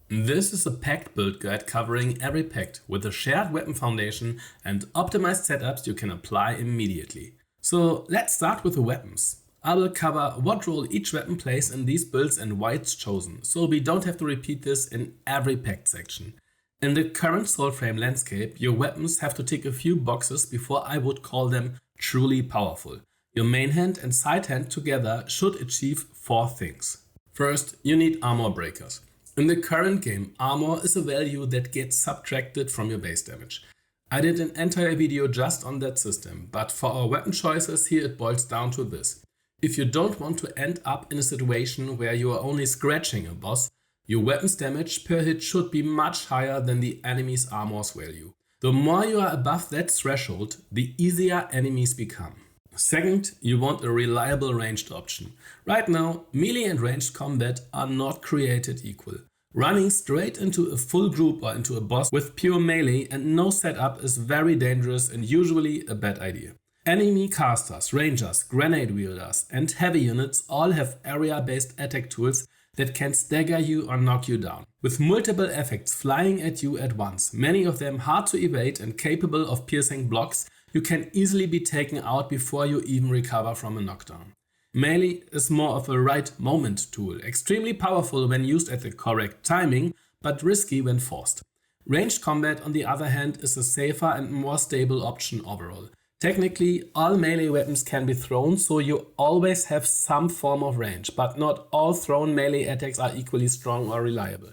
This is a Pact build guide covering every Pact with a shared weapon foundation and optimized setups you can apply immediately. So let's start with the weapons. I will cover what role each weapon plays in these builds and why it's chosen, so we don't have to repeat this in every Pact section. In the current Soulframe landscape, your weapons have to tick a few boxes before I would call them truly powerful. Your main hand and side hand together should achieve 4 things. First, you need armor breakers. In the current game, armor is a value that gets subtracted from your base damage. I did an entire video just on that system, but for our weapon choices here it boils down to this. If you don't want to end up in a situation where you are only scratching a boss, your weapon's damage per hit should be much higher than the enemy's armor's value. The more you are above that threshold, the easier enemies become. Second, you want a reliable ranged option. Right now, melee and ranged combat are not created equal. Running straight into a full group or into a boss with pure melee and no setup is very dangerous and usually a bad idea. Enemy casters, rangers, grenade wielders and heavy units all have area-based attack tools that can stagger you or knock you down. With multiple effects flying at you at once, many of them hard to evade and capable of piercing blocks, you can easily be taken out before you even recover from a knockdown. Melee is more of a right moment tool, extremely powerful when used at the correct timing, but risky when forced. Ranged combat, on the other hand, is a safer and more stable option overall. Technically, all melee weapons can be thrown, so you always have some form of range, but not all thrown melee attacks are equally strong or reliable.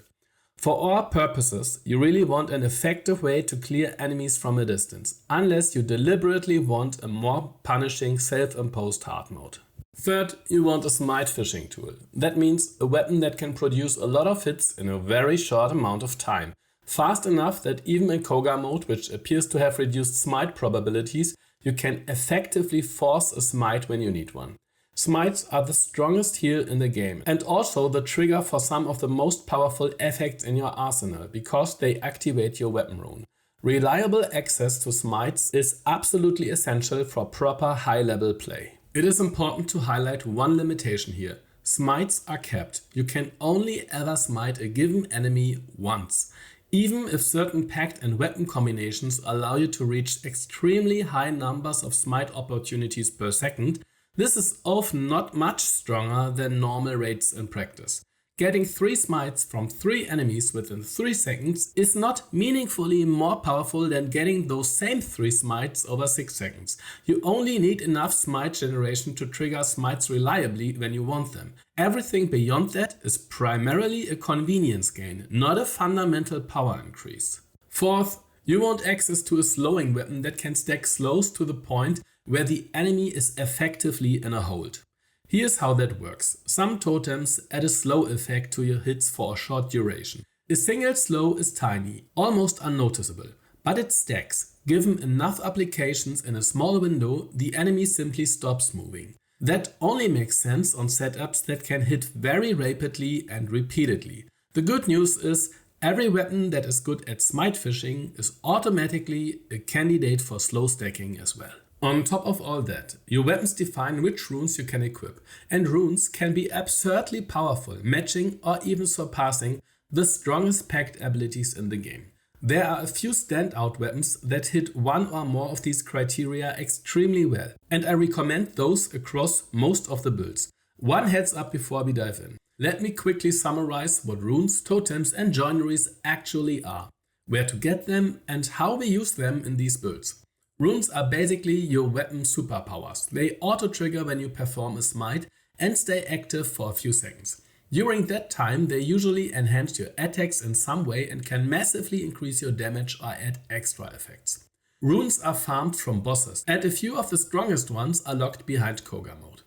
For our purposes, you really want an effective way to clear enemies from a distance, unless you deliberately want a more punishing self-imposed hard mode. Third, you want a smite fishing tool. That means a weapon that can produce a lot of hits in a very short amount of time. Fast enough that even in Cogah mode, which appears to have reduced smite probabilities, you can effectively force a smite when you need one. Smites are the strongest heal in the game and also the trigger for some of the most powerful effects in your arsenal because they activate your weapon rune. Reliable access to smites is absolutely essential for proper high-level play. It is important to highlight one limitation here. Smites are capped. You can only ever smite a given enemy once. Even if certain pact and weapon combinations allow you to reach extremely high numbers of smite opportunities per second, this is often not much stronger than normal rates in practice. Getting 3 smites from 3 enemies within 3 seconds is not meaningfully more powerful than getting those same 3 smites over 6 seconds. You only need enough smite generation to trigger smites reliably when you want them. Everything beyond that is primarily a convenience gain, not a fundamental power increase. Fourth, you want access to a slowing weapon that can stack slows to the point where the enemy is effectively in a hold. Here's how that works. Some totems add a slow effect to your hits for a short duration. A single slow is tiny, almost unnoticeable, but it stacks. Given enough applications in a small window, the enemy simply stops moving. That only makes sense on setups that can hit very rapidly and repeatedly. The good news is every weapon that is good at smite fishing is automatically a candidate for slow stacking as well. On top of all that, your weapons define which runes you can equip, and runes can be absurdly powerful, matching or even surpassing the strongest pact abilities in the game. There are a few standout weapons that hit one or more of these criteria extremely well, and I recommend those across most of the builds. One heads up before we dive in. Let me quickly summarize what runes, totems and joineries actually are, where to get them and how we use them in these builds. Runes are basically your weapon superpowers. They auto-trigger when you perform a smite and stay active for a few seconds. During that time, they usually enhance your attacks in some way and can massively increase your damage or add extra effects. Runes are farmed from bosses, and a few of the strongest ones are locked behind Cogah mode.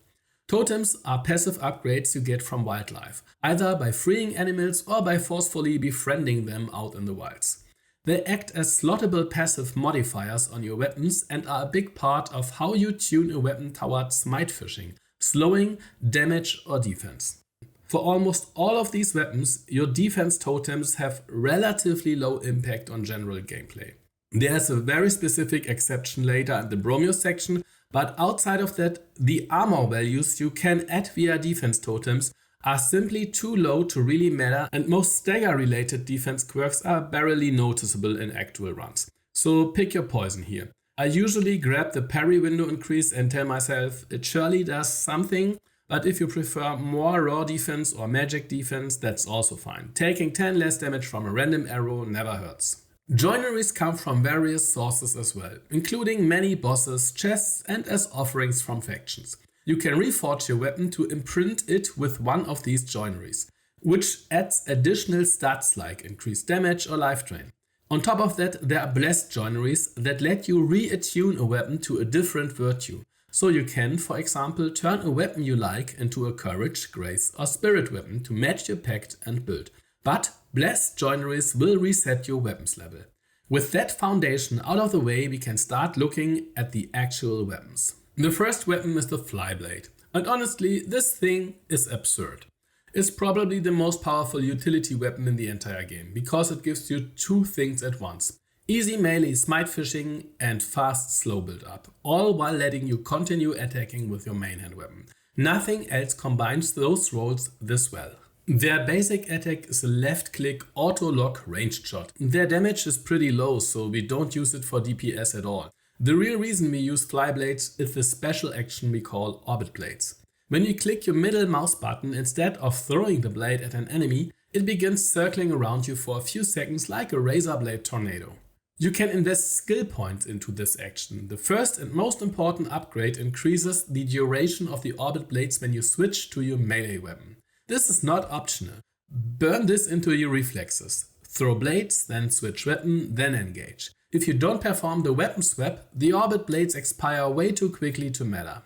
Totems are passive upgrades you get from wildlife, either by freeing animals or by forcefully befriending them out in the wilds. They act as slottable passive modifiers on your weapons and are a big part of how you tune a weapon towards smite fishing, slowing, damage or defense. For almost all of these weapons, your defense totems have relatively low impact on general gameplay. There's a very specific exception later in the Bromius section, but outside of that, the armor values you can add via defense totems are simply too low to really matter, and most stagger related defense quirks are barely noticeable in actual runs. So pick your poison here. I usually grab the parry window increase and tell myself it surely does something, but if you prefer more raw defense or magic defense, that's also fine. Taking 10 less damage from a random arrow never hurts. Joineries come from various sources as well, including many bosses, chests, and as offerings from factions. You can reforge your weapon to imprint it with one of these joineries, which adds additional stats like increased damage or life drain. On top of that, there are blessed joineries that let you re-attune a weapon to a different virtue. So you can, for example, turn a weapon you like into a courage, grace, or spirit weapon to match your pact and build. But blessed joineries will reset your weapons level. With that foundation out of the way, we can start looking at the actual weapons. The first weapon is the Flyblade, and honestly, this thing is absurd. It's probably the most powerful utility weapon in the entire game, because it gives you two things at once. Easy melee smite fishing and fast slow build up, all while letting you continue attacking with your main hand weapon. Nothing else combines those roles this well. Their basic attack is a left click auto lock ranged shot. Their damage is pretty low, so we don't use it for DPS at all. The real reason we use Flyblades is the special action we call Orbit Blades. When you click your middle mouse button, instead of throwing the blade at an enemy, it begins circling around you for a few seconds like a razor blade tornado. You can invest skill points into this action. The first and most important upgrade increases the duration of the Orbit Blades when you switch to your melee weapon. This is not optional. Burn this into your reflexes. Throw blades, then switch weapon, then engage. If you don't perform the weapon swap, the Orbit Blades expire way too quickly to matter.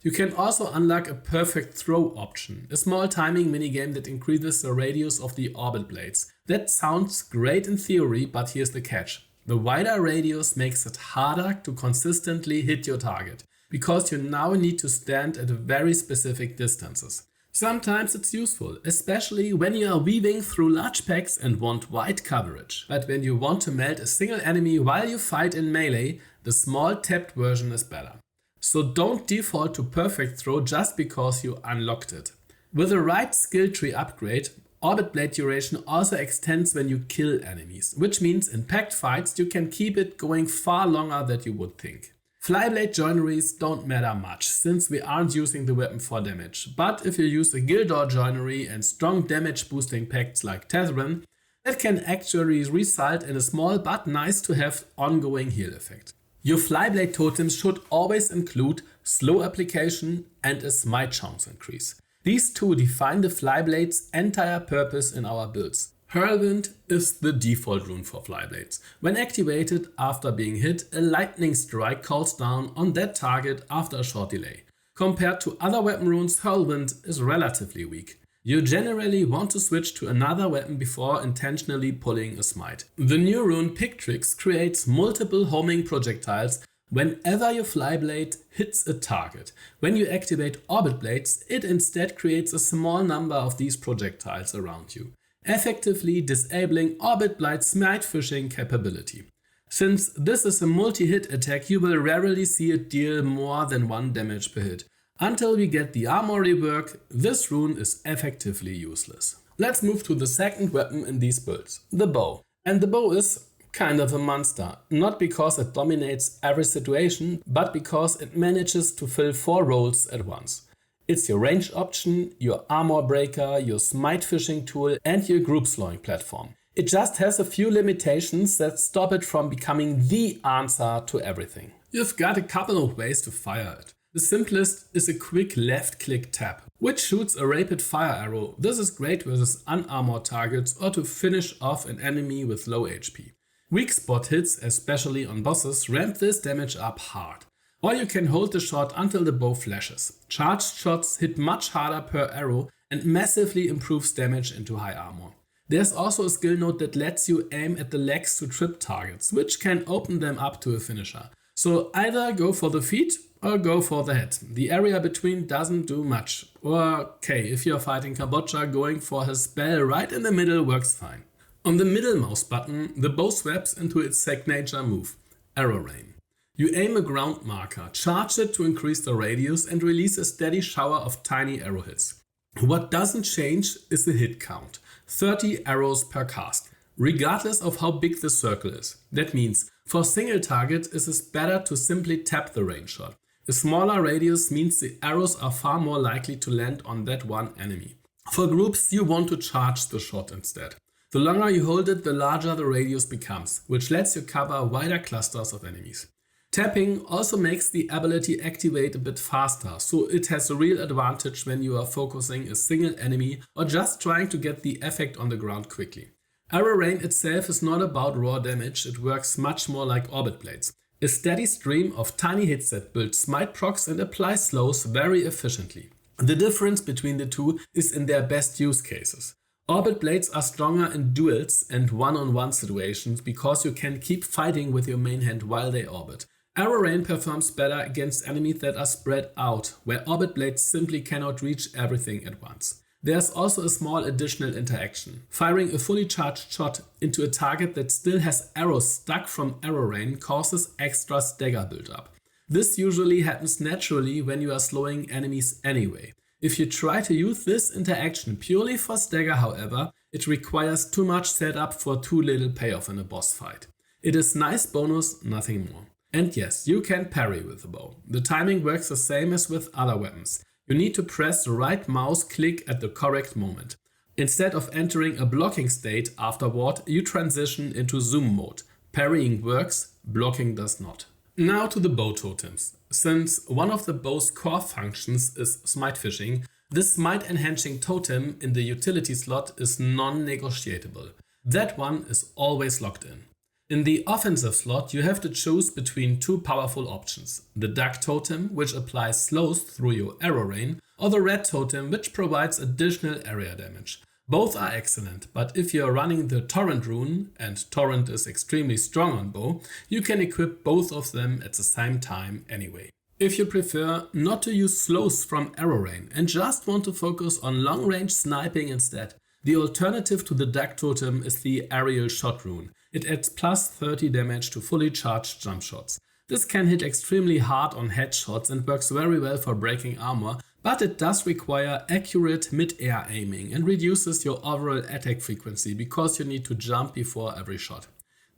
You can also unlock a perfect throw option, a small timing minigame that increases the radius of the Orbit Blades. That sounds great in theory, but here's the catch. The wider radius makes it harder to consistently hit your target, because you now need to stand at very specific distances. Sometimes it's useful, especially when you are weaving through large packs and want wide coverage. But when you want to melt a single enemy while you fight in melee, the small tapped version is better. So don't default to perfect throw just because you unlocked it. With the right skill tree upgrade, Orbit Blade duration also extends when you kill enemies, which means in packed fights you can keep it going far longer than you would think. Flyblade joineries don't matter much, since we aren't using the weapon for damage, but if you use a Gildor joinery and strong damage boosting pacts like Tethren, that can actually result in a small but nice to have ongoing heal effect. Your Flyblade totems should always include slow application and a smite chance increase. These two define the Flyblade's entire purpose in our builds. Whirlwind is the default rune for Flyblades. When activated after being hit, a lightning strike calls down on that target after a short delay. Compared to other weapon runes, Whirlwind is relatively weak. You generally want to switch to another weapon before intentionally pulling a smite. The new rune Pictrix creates multiple homing projectiles whenever your Flyblade hits a target. When you activate Orbit Blades, it instead creates a small number of these projectiles around you, effectively disabling Orbit Blade's smite fishing capability. Since this is a multi-hit attack, you will rarely see it deal more than 1 damage per hit. Until we get the armor rework, this rune is effectively useless. Let's move to the second weapon in these builds, the bow. And the bow is kind of a monster, not because it dominates every situation, but because it manages to fill 4 roles at once. It's your range option, your armor breaker, your smite fishing tool, and your group slowing platform. It just has a few limitations that stop it from becoming the answer to everything. You've got a couple of ways to fire it. The simplest is a quick left click tap, which shoots a rapid fire arrow. This is great versus unarmored targets or to finish off an enemy with low HP. Weak spot hits, especially on bosses, ramp this damage up hard. Or you can hold the shot until the bow flashes. Charged shots hit much harder per arrow and massively improves damage into high armor. There's also a skill node that lets you aim at the legs to trip targets, which can open them up to a finisher. So either go for the feet or go for the head. The area between doesn't do much. Or okay, if you're fighting Kabocha, going for his spell right in the middle works fine. On the middle mouse button, the bow swaps into its signature move, Arrow Rain. You aim a ground marker, charge it to increase the radius and release a steady shower of tiny arrow hits. What doesn't change is the hit count, 30 arrows per cast, regardless of how big the circle is. That means for single targets it is better to simply tap the range shot. A smaller radius means the arrows are far more likely to land on that one enemy. For groups, you want to charge the shot instead. The longer you hold it, the larger the radius becomes, which lets you cover wider clusters of enemies. Tapping also makes the ability activate a bit faster, so it has a real advantage when you are focusing a single enemy or just trying to get the effect on the ground quickly. Arrow rain itself is not about raw damage, it works much more like orbit blades. A steady stream of tiny hits that build smite procs and apply slows very efficiently. The difference between the two is in their best use cases. Orbit blades are stronger in duels and one-on-one situations because you can keep fighting with your main hand while they orbit. Arrow rain performs better against enemies that are spread out, where orbit blades simply cannot reach everything at once. There's also a small additional interaction. Firing a fully charged shot into a target that still has arrows stuck from arrow rain causes extra stagger buildup. This usually happens naturally when you are slowing enemies anyway. If you try to use this interaction purely for stagger, however, it requires too much setup for too little payoff in a boss fight. It is nice bonus, nothing more. And yes, you can parry with the bow. The timing works the same as with other weapons. You need to press the right mouse click at the correct moment. Instead of entering a blocking state afterward, you transition into zoom mode. Parrying works, blocking does not. Now to the bow totems. Since one of the bow's core functions is smite fishing, this smite enhancing totem in the utility slot is non-negotiable. That one is always locked in. In the offensive slot, you have to choose between two powerful options. The duck totem, which applies slows through your arrow rain, or the red totem, which provides additional area damage. Both are excellent, but if you are running the torrent rune, and torrent is extremely strong on bow, you can equip both of them at the same time anyway. If you prefer not to use slows from arrow rain and just want to focus on long range sniping instead, the alternative to the duck totem is the aerial shot rune. It adds plus 30 damage to fully charged jump shots. This can hit extremely hard on headshots and works very well for breaking armor, but it does require accurate mid-air aiming and reduces your overall attack frequency because you need to jump before every shot.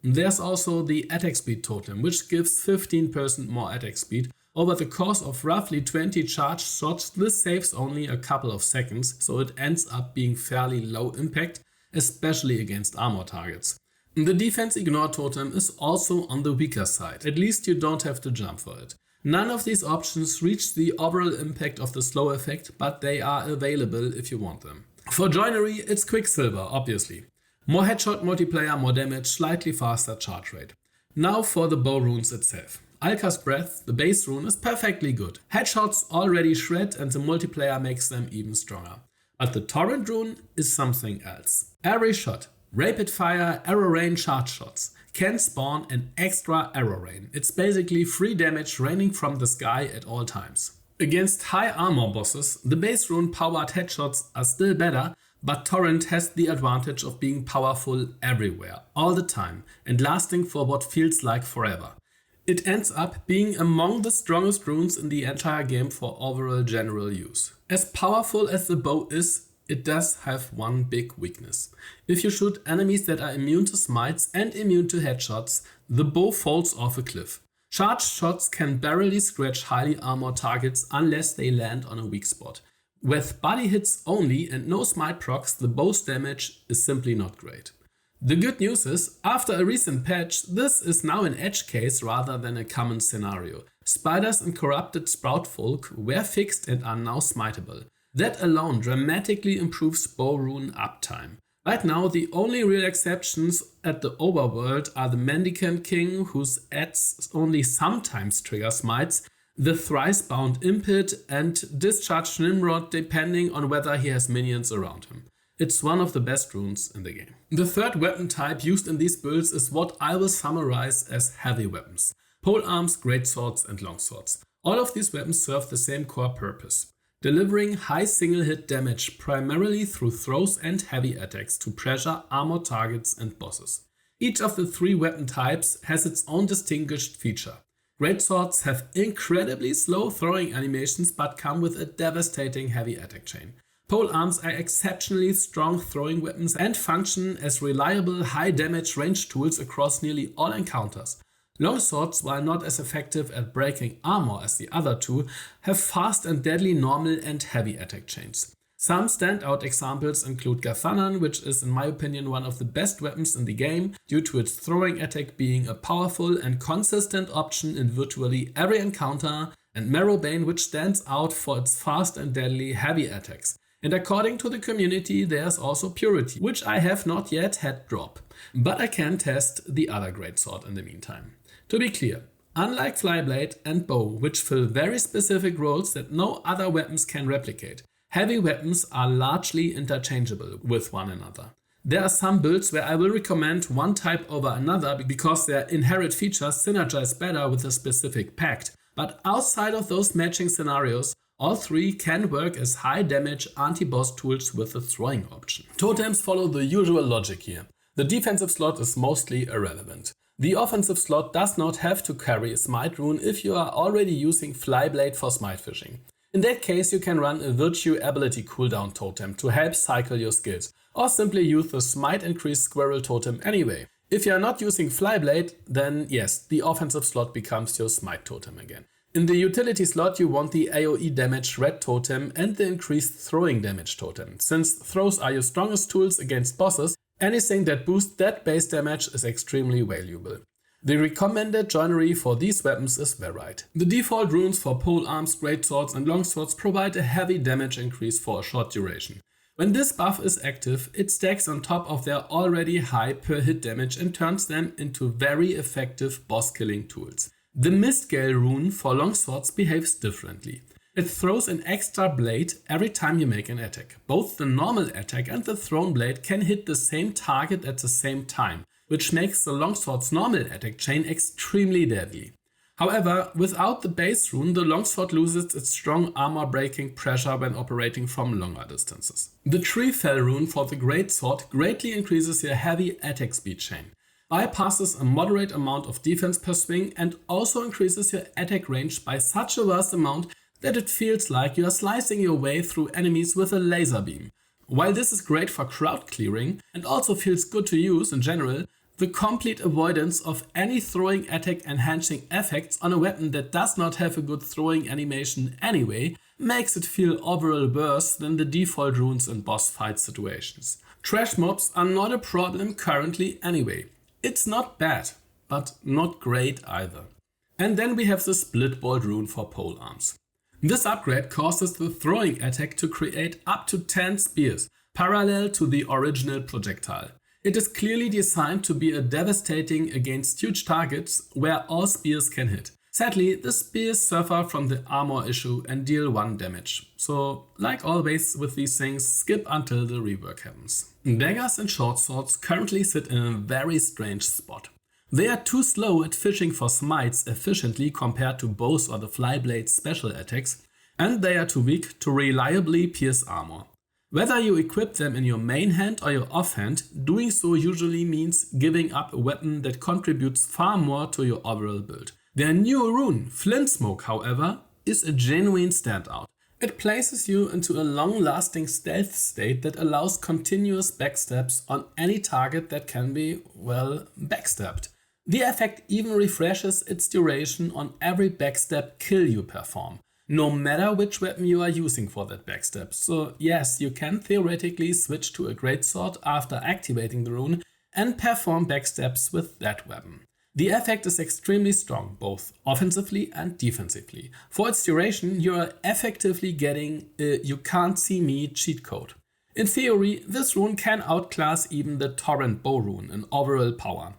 There's also the attack speed totem, which gives 15% more attack speed. Over the course of roughly 20 charged shots, this saves only a couple of seconds, so it ends up being fairly low impact, especially against armor targets. The defense ignore totem is also on the weaker side, at least you don't have to jump for it. None of these options reach the overall impact of the slow effect, but they are available if you want them. For Joinery, it's Quicksilver, obviously. More headshot multiplayer, more damage, slightly faster charge rate. Now for the bow runes itself. Alka's Breath, the base rune, is perfectly good. Headshots already shred and the multiplayer makes them even stronger. But the torrent rune is something else. Every shot, rapid fire, arrow rain, charge shots, can spawn an extra arrow rain. It's basically free damage raining from the sky at all times. Against high armor bosses, the base rune powered headshots are still better, but torrent has the advantage of being powerful everywhere, all the time, and lasting for what feels like forever. It ends up being among the strongest runes in the entire game for overall general use. As powerful as the bow is, it does have one big weakness. If you shoot enemies that are immune to smites and immune to headshots, the bow falls off a cliff. Charged shots can barely scratch highly armored targets unless they land on a weak spot. With body hits only and no smite procs, the bow's damage is simply not great. The good news is, after a recent patch, this is now an edge case rather than a common scenario. Spiders and corrupted sprout folk were fixed and are now smiteable. That alone dramatically improves bow rune uptime. Right now, the only real exceptions at the overworld are the Mendicant King, whose adds only sometimes trigger smites, the thrice-bound Impet, and Discharged Nimrod depending on whether he has minions around him. It's one of the best runes in the game. The third weapon type used in these builds is what I will summarize as heavy weapons. Polearms, greatswords and longswords. All of these weapons serve the same core purpose. Delivering high single hit damage primarily through throws and heavy attacks to pressure armored targets and bosses. Each of the three weapon types has its own distinguished feature. Greatswords have incredibly slow throwing animations but come with a devastating heavy attack chain. Polearms are exceptionally strong throwing weapons and function as reliable high damage range tools across nearly all encounters. Longswords, while not as effective at breaking armor as the other two, have fast and deadly normal and heavy attack chains. Some standout examples include Gathanan, which is in my opinion one of the best weapons in the game due to its throwing attack being a powerful and consistent option in virtually every encounter, and Marrowbane, which stands out for its fast and deadly heavy attacks. And according to the community, there's also Purity, which I have not yet had drop, but I can test the other greatsword in the meantime. To be clear, unlike Flyblade and Bow, which fill very specific roles that no other weapons can replicate, heavy weapons are largely interchangeable with one another. There are some builds where I will recommend one type over another because their inherent features synergize better with a specific pact, but outside of those matching scenarios, all three can work as high damage anti-boss tools with a throwing option. Totems follow the usual logic here. The defensive slot is mostly irrelevant. The offensive slot does not have to carry a smite rune if you are already using Flyblade for smite fishing. In that case, you can run a virtue ability cooldown totem to help cycle your skills, or simply use the smite increased squirrel totem anyway. If you are not using Flyblade, then yes, the offensive slot becomes your smite totem again. In the utility slot, you want the AoE damage red totem and the increased throwing damage totem. Since throws are your strongest tools against bosses, anything that boosts that base damage is extremely valuable. The recommended joinery for these weapons is varied. The default runes for polearms, greatswords and longswords provide a heavy damage increase for a short duration. When this buff is active, it stacks on top of their already high per hit damage and turns them into very effective boss killing tools. The Mistgale rune for longswords behaves differently. It throws an extra blade every time you make an attack. Both the normal attack and the thrown blade can hit the same target at the same time, which makes the longsword's normal attack chain extremely deadly. However, without the base rune, the longsword loses its strong armor breaking pressure when operating from longer distances. The Tree Fell rune for the greatsword greatly increases your heavy attack speed chain, bypasses a moderate amount of defense per swing, and also increases your attack range by such a vast amount that it feels like you are slicing your way through enemies with a laser beam. While this is great for crowd clearing and also feels good to use in general, the complete avoidance of any throwing attack enhancing effects on a weapon that does not have a good throwing animation anyway makes it feel overall worse than the default runes in boss fight situations. Trash mobs are not a problem currently anyway. It's not bad, but not great either. And then we have the Split Bolt rune for polearms. This upgrade causes the throwing attack to create up to 10 spears, parallel to the original projectile. It is clearly designed to be a devastating against huge targets where all spears can hit. Sadly, the spears suffer from the armor issue and deal 1 damage. So, like always with these things, skip until the rework happens. Daggers and shortswords currently sit in a very strange spot. They are too slow at fishing for smites efficiently compared to bows or the Flyblade's special attacks, and they are too weak to reliably pierce armor. Whether you equip them in your main hand or your offhand, doing so usually means giving up a weapon that contributes far more to your overall build. Their new rune, Flint Smoke, however, is a genuine standout. It places you into a long-lasting stealth state that allows continuous backstabs on any target that can be, well, backstabbed. The effect even refreshes its duration on every backstab kill you perform, no matter which weapon you are using for that backstab. So yes, you can theoretically switch to a greatsword after activating the rune and perform backstabs with that weapon. The effect is extremely strong, both offensively and defensively. For its duration, you are effectively getting a "you can't see me" cheat code. In theory, this rune can outclass even the Torrent Bow rune in overall power.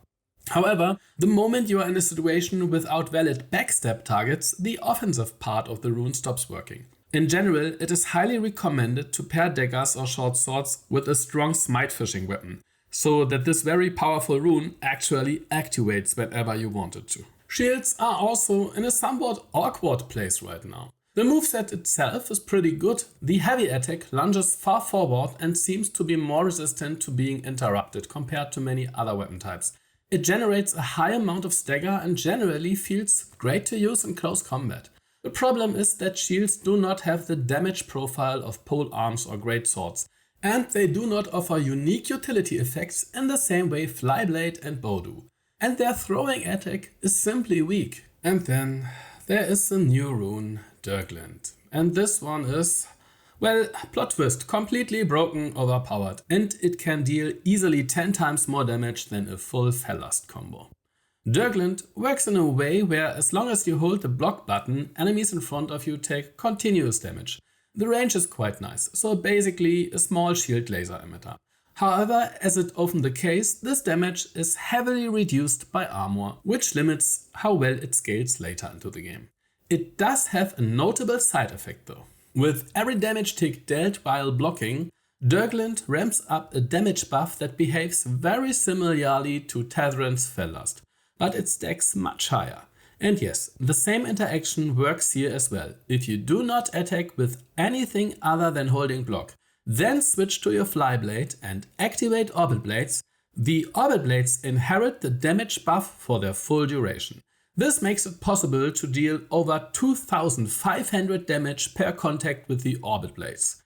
However, the moment you are in a situation without valid backstab targets, the offensive part of the rune stops working. In general, it is highly recommended to pair daggers or short swords with a strong smite fishing weapon, so that this very powerful rune actually activates whenever you want it to. Shields are also in a somewhat awkward place right now. The moveset itself is pretty good. The heavy attack lunges far forward and seems to be more resistant to being interrupted compared to many other weapon types. It generates a high amount of stagger and generally feels great to use in close combat. The problem is that shields do not have the damage profile of pole arms or great swords, and they do not offer unique utility effects in the same way Flyblade and bow do. And their throwing attack is simply weak. And then there is the new rune, Dirkland. And this one is, well, plot twist, completely broken, overpowered, and it can deal easily 10 times more damage than a full Fellust combo. Dirkland works in a way where as long as you hold the block button, enemies in front of you take continuous damage. The range is quite nice, so basically a small shield laser emitter. However, as is often the case, this damage is heavily reduced by armor, which limits how well it scales later into the game. It does have a notable side effect though. With every damage tick dealt while blocking, Dirkland ramps up a damage buff that behaves very similarly to Tethren's Fellust, but it stacks much higher. And yes, the same interaction works here as well. If you do not attack with anything other than holding block, then switch to your Flyblade and activate Orbit Blades, the Orbit Blades inherit the damage buff for their full duration. This makes it possible to deal over 2500 damage per contact with the Orbit Blades.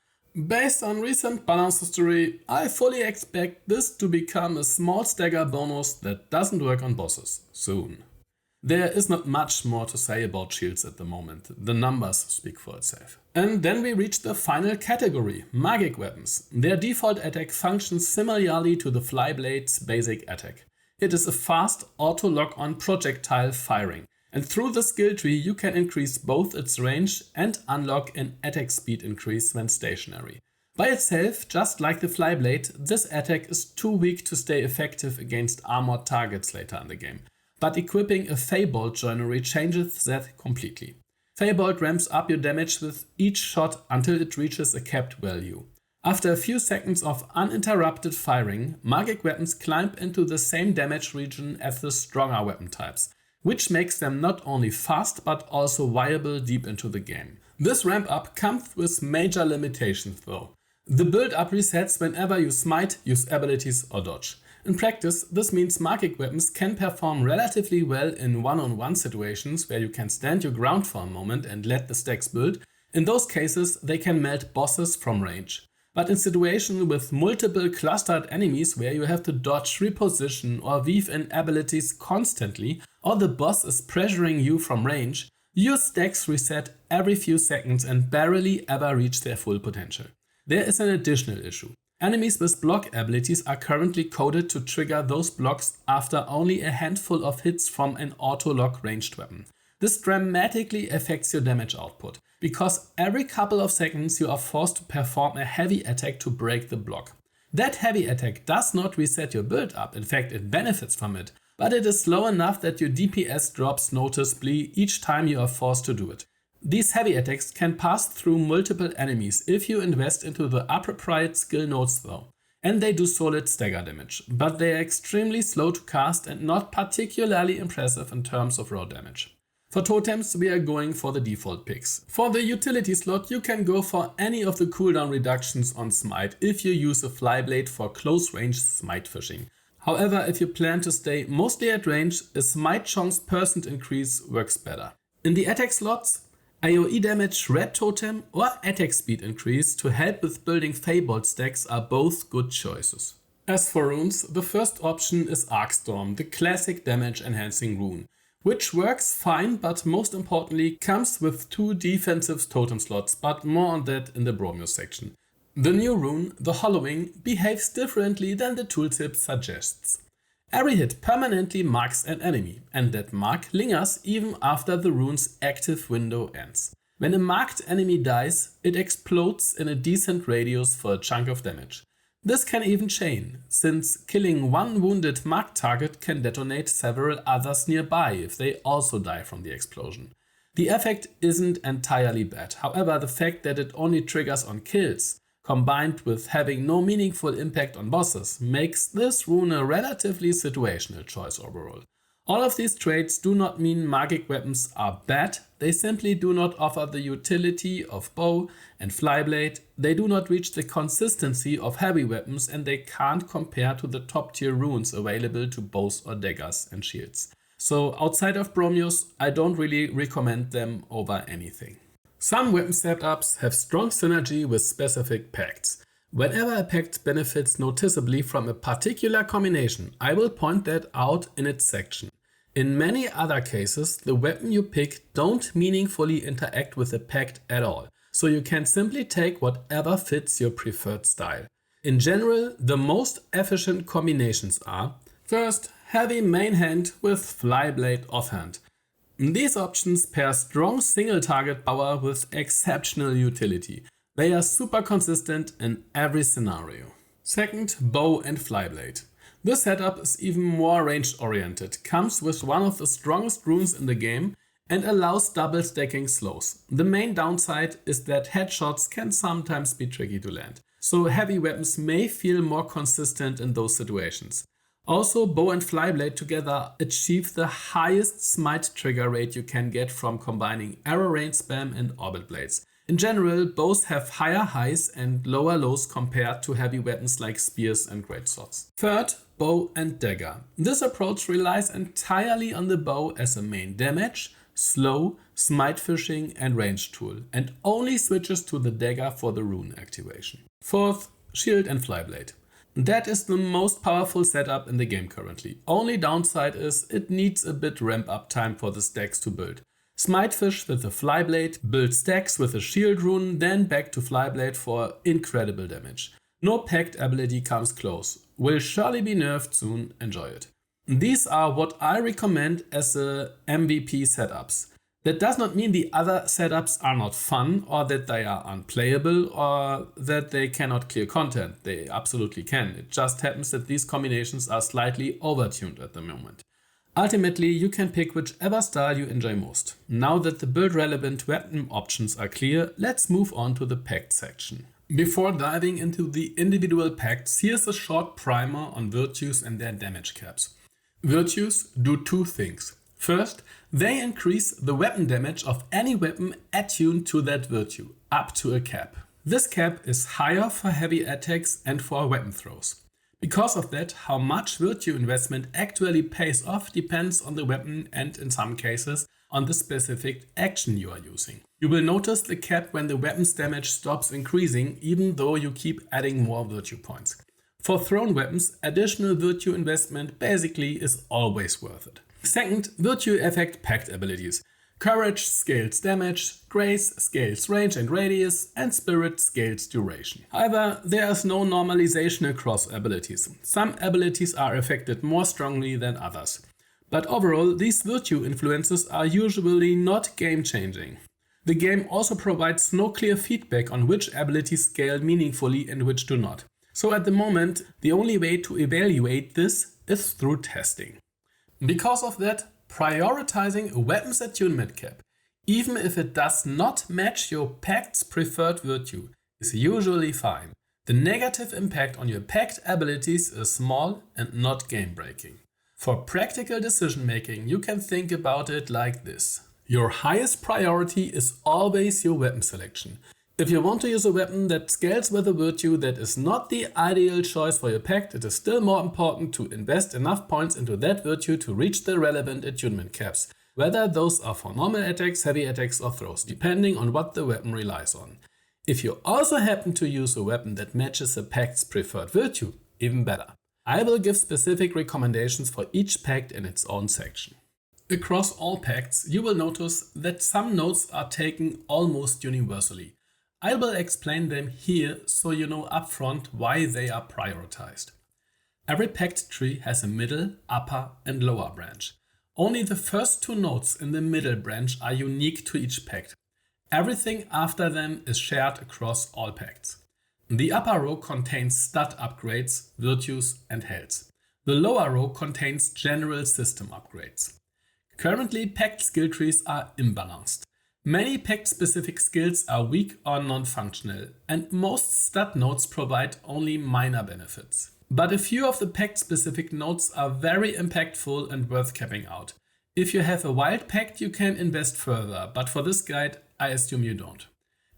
Based on recent balance history, I fully expect this to become a small stagger bonus that doesn't work on bosses soon. There is not much more to say about shields at the moment, the numbers speak for itself. And then we reach the final category, Magick Weapons. Their default attack functions similarly to the Flyblade's basic attack. It is a fast auto-lock-on projectile firing, and through the skill tree you can increase both its range and unlock an attack speed increase when stationary. By itself, just like the Flyblade, this attack is too weak to stay effective against armored targets later in the game. But equipping a Feybolt Joinery changes that completely. Feybolt ramps up your damage with each shot until it reaches a capped value. After a few seconds of uninterrupted firing, Magick Weapons climb into the same damage region as the stronger weapon types, which makes them not only fast but also viable deep into the game. This ramp up comes with major limitations though. The build up resets whenever you smite, use abilities or dodge. In practice, this means Magick Weapons can perform relatively well in one-on-one situations where you can stand your ground for a moment and let the stacks build. In those cases, they can melt bosses from range. But in situations with multiple clustered enemies where you have to dodge, reposition or weave in abilities constantly, or the boss is pressuring you from range, your stacks reset every few seconds and barely ever reach their full potential. There is an additional issue. Enemies with block abilities are currently coded to trigger those blocks after only a handful of hits from an auto-lock ranged weapon. This dramatically affects your damage output, because every couple of seconds you are forced to perform a heavy attack to break the block. That heavy attack does not reset your build up, in fact it benefits from it, but it is slow enough that your DPS drops noticeably each time you are forced to do it. These heavy attacks can pass through multiple enemies if you invest into the appropriate skill nodes though, and they do solid stagger damage, but they are extremely slow to cast and not particularly impressive in terms of raw damage. For totems we are going for the default picks. For the utility slot you can go for any of the cooldown reductions on smite if you use a Flyblade for close range smite fishing. However, if you plan to stay mostly at range, a smite chance % increase works better. In the attack slots, AoE damage red totem or attack speed increase to help with building Feybolt stacks are both good choices. As for runes, the first option is Arcstorm, the classic damage enhancing rune, which works fine but most importantly comes with 2 defensive totem slots, but more on that in the Bromius section. The new rune, the Hollowing, behaves differently than the tooltip suggests. Every hit permanently marks an enemy, and that mark lingers even after the rune's active window ends. When a marked enemy dies, it explodes in a decent radius for a chunk of damage. This can even chain, since killing one wounded marked target can detonate several others nearby if they also die from the explosion. The effect isn't entirely bad, however the fact that it only triggers on kills, combined with having no meaningful impact on bosses, makes this rune a relatively situational choice overall. All of these traits do not mean Magick Weapons are bad, they simply do not offer the utility of bow and Flyblade, they do not reach the consistency of heavy weapons, and they can't compare to the top tier runes available to bows or daggers and shields. So outside of Bromius, I don't really recommend them over anything. Some weapon setups have strong synergy with specific pacts. Whenever a pact benefits noticeably from a particular combination, I will point that out in its section. In many other cases, the weapon you pick don't meaningfully interact with the pact at all, so you can simply take whatever fits your preferred style. In general, the most efficient combinations are: first, heavy main hand with Flyblade offhand. These options pair strong single target power with exceptional utility. They are super consistent in every scenario. Second, bow and Flyblade. This setup is even more range oriented, comes with one of the strongest runes in the game and allows double stacking slows. The main downside is that headshots can sometimes be tricky to land, so heavy weapons may feel more consistent in those situations. Also, bow and Flyblade together achieve the highest smite trigger rate you can get from combining arrow range spam and orbit blades. In general, both have higher highs and lower lows compared to heavy weapons like spears and greatswords. Third, bow and dagger. This approach relies entirely on the bow as a main damage, slow, smite fishing and range tool, and only switches to the dagger for the rune activation. Fourth, shield and Flyblade. That is the most powerful setup in the game currently. Only downside is it needs a bit ramp up time for the stacks to build. Smite fish with the Flyblade, build stacks with a shield rune, then back to Flyblade for incredible damage. No pact ability comes close. Will surely be nerfed soon, enjoy it. These are what I recommend as the MVP setups. That does not mean the other setups are not fun or that they are unplayable or that they cannot clear content. They absolutely can. It just happens that these combinations are slightly overtuned at the moment. Ultimately, you can pick whichever style you enjoy most. Now that the build relevant weapon options are clear, let's move on to the pact section. Before diving into the individual pacts, here's a short primer on virtues and their damage caps. Virtues do two things. First, they increase the weapon damage of any weapon attuned to that virtue, up to a cap. This cap is higher for heavy attacks and for weapon throws. Because of that, how much virtue investment actually pays off depends on the weapon and, in some cases, on the specific action you are using. You will notice the cap when the weapon's damage stops increasing, even though you keep adding more virtue points. For thrown weapons, additional virtue investment basically is always worth it. Second, virtue affect pact abilities. Courage scales damage, Grace scales range and radius, and Spirit scales duration. However, there is no normalization across abilities. Some abilities are affected more strongly than others. But overall, these virtue influences are usually not game-changing. The game also provides no clear feedback on which abilities scale meaningfully and which do not. So at the moment, the only way to evaluate this is through testing. Because of that, prioritizing a weapon's attunement cap, even if it does not match your pact's preferred virtue, is usually fine. The negative impact on your pact abilities is small and not game-breaking. For practical decision making, you can think about it like this. Your highest priority is always your weapon selection. If you want to use a weapon that scales with a virtue that is not the ideal choice for your pact, it is still more important to invest enough points into that virtue to reach the relevant attunement caps, whether those are for normal attacks, heavy attacks or throws, depending on what the weapon relies on. If you also happen to use a weapon that matches a pact's preferred virtue, even better. I will give specific recommendations for each pact in its own section. Across all pacts, you will notice that some nodes are taken almost universally. I will explain them here so you know upfront why they are prioritized. Every pact tree has a middle, upper and lower branch. Only the first two nodes in the middle branch are unique to each pact. Everything after them is shared across all pacts. The upper row contains stat upgrades, virtues and healths. The lower row contains general system upgrades. Currently, pact skill trees are imbalanced. Many pact-specific skills are weak or non-functional, and most stat nodes provide only minor benefits. But a few of the pact-specific nodes are very impactful and worth capping out. If you have a wild pact, you can invest further, but for this guide, I assume you don't.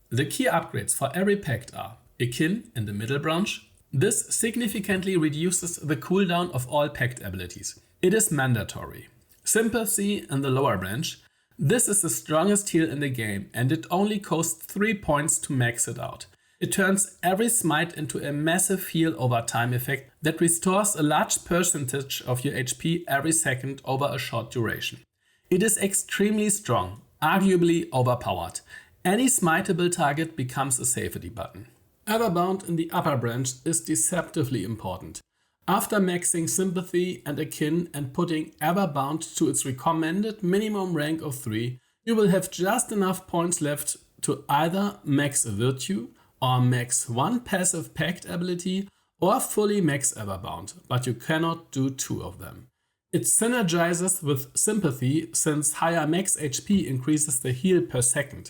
The key upgrades for every pact are Akin in the middle branch. This significantly reduces the cooldown of all pact abilities. It is mandatory. Sympathy in the lower branch. This is the strongest heal in the game and it only costs 3 points to max it out. It turns every smite into a massive heal over time effect that restores a large percentage of your HP every second over a short duration. It is extremely strong, arguably overpowered. Any smiteable target becomes a safety button. Everbound in the upper branch is deceptively important. After maxing Sympathy and Akin and putting Everbound to its recommended minimum rank of 3, you will have just enough points left to either max a Virtue or max one passive Pact ability or fully max Everbound, but you cannot do 2 of them. It synergizes with Sympathy since higher max HP increases the heal per second.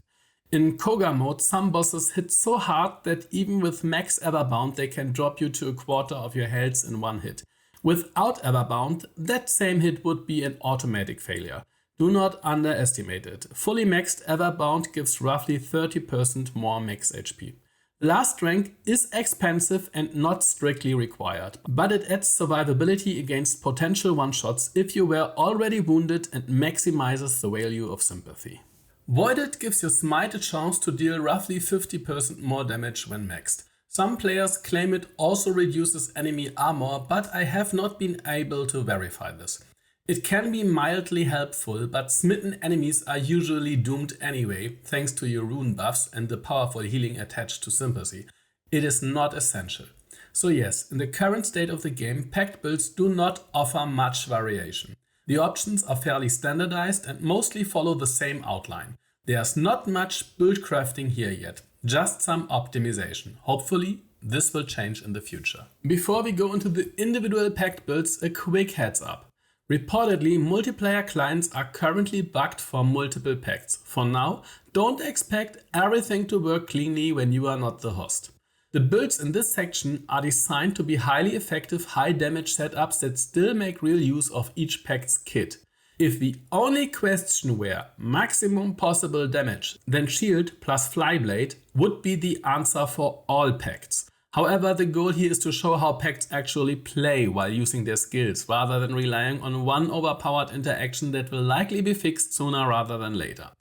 In Cogah mode, some bosses hit so hard that even with max Everbound they can drop you to a quarter of your health in one hit. Without Everbound, that same hit would be an automatic failure. Do not underestimate it. Fully maxed Everbound gives roughly 30% more max HP. Last rank is expensive and not strictly required, but it adds survivability against potential one-shots if you were already wounded and maximizes the value of Sympathy. Voided gives your smite a chance to deal roughly 50% more damage when maxed. Some players claim it also reduces enemy armor, but I have not been able to verify this. It can be mildly helpful, but smitten enemies are usually doomed anyway, thanks to your rune buffs and the powerful healing attached to Sympathy. It is not essential. So yes, in the current state of the game, Pact builds do not offer much variation. The options are fairly standardized and mostly follow the same outline. There's not much build crafting here yet, just some optimization. Hopefully, this will change in the future. Before we go into the individual Pact builds, a quick heads up. Reportedly, multiplayer clients are currently bugged for multiple pacts. For now, don't expect everything to work cleanly when you are not the host. The builds in this section are designed to be highly effective high damage setups that still make real use of each pact's kit. If the only question were maximum possible damage, then Shield plus Flyblade would be the answer for all pacts. However, the goal here is to show how pacts actually play while using their skills, rather than relying on one overpowered interaction that will likely be fixed sooner rather than later.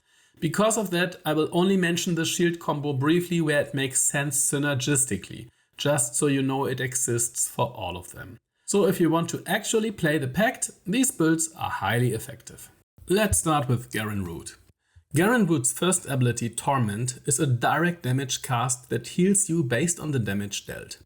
Because of that, I will only mention the shield combo briefly where it makes sense synergistically, just so you know it exists for all of them. So if you want to actually play the Pact, these builds are highly effective. Let's start with Garren Rood. Garren Rood's first ability, Torment, is a direct damage cast that heals you based on the damage dealt.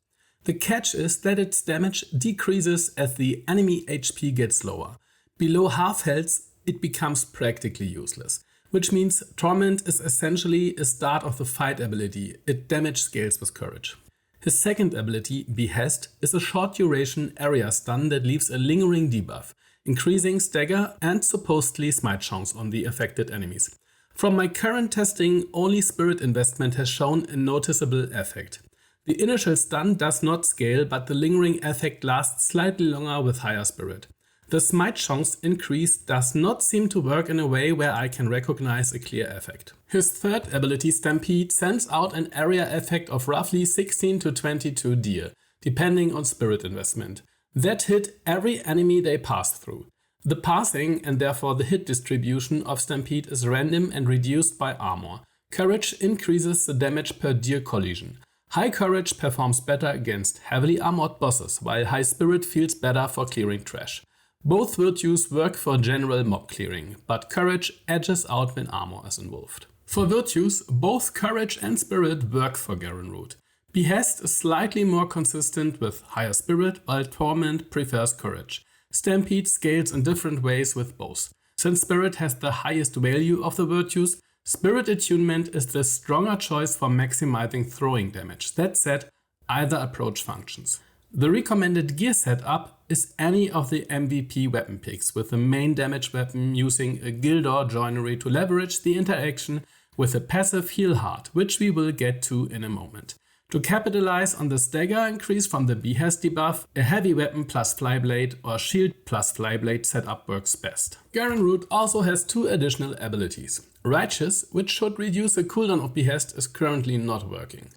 The catch is that its damage decreases as the enemy HP gets lower. Below half health, it becomes practically useless, which means Torment is essentially a start of the fight ability. It damage scales with courage. His second ability, Behest, is a short duration area stun that leaves a lingering debuff, increasing stagger and supposedly smite chance on the affected enemies. From my current testing, only Spirit investment has shown a noticeable effect. The initial stun does not scale, but the lingering effect lasts slightly longer with higher Spirit. The smite chance increase does not seem to work in a way where I can recognize a clear effect. His third ability, Stampede, sends out an area effect of roughly 16 to 22 deal, depending on Spirit investment. That hit every enemy they pass through. The passing, and therefore the hit distribution of Stampede, is random and reduced by armor. Courage increases the damage per deer collision. High Courage performs better against heavily armored bosses, while High Spirit feels better for clearing trash. Both virtues work for general mob clearing, but Courage edges out when armor is involved. For virtues, both Courage and Spirit work for Garren Rood. Behest is slightly more consistent with higher Spirit, while Torment prefers Courage. Stampede scales in different ways with both. Since Spirit has the highest value of the virtues, Spirit Attunement is the stronger choice for maximizing throwing damage. That said, either approach functions. The recommended gear setup is any of the MVP weapon picks, with the main damage weapon using a guild or joinery to leverage the interaction with a passive heal heart, which we will get to in a moment. To capitalize on the stagger increase from the Behest debuff, a heavy weapon plus Flyblade or shield plus Flyblade setup works best. Garren Rood also has 2 additional abilities. Righteous, which should reduce the cooldown of Behest, is currently not working.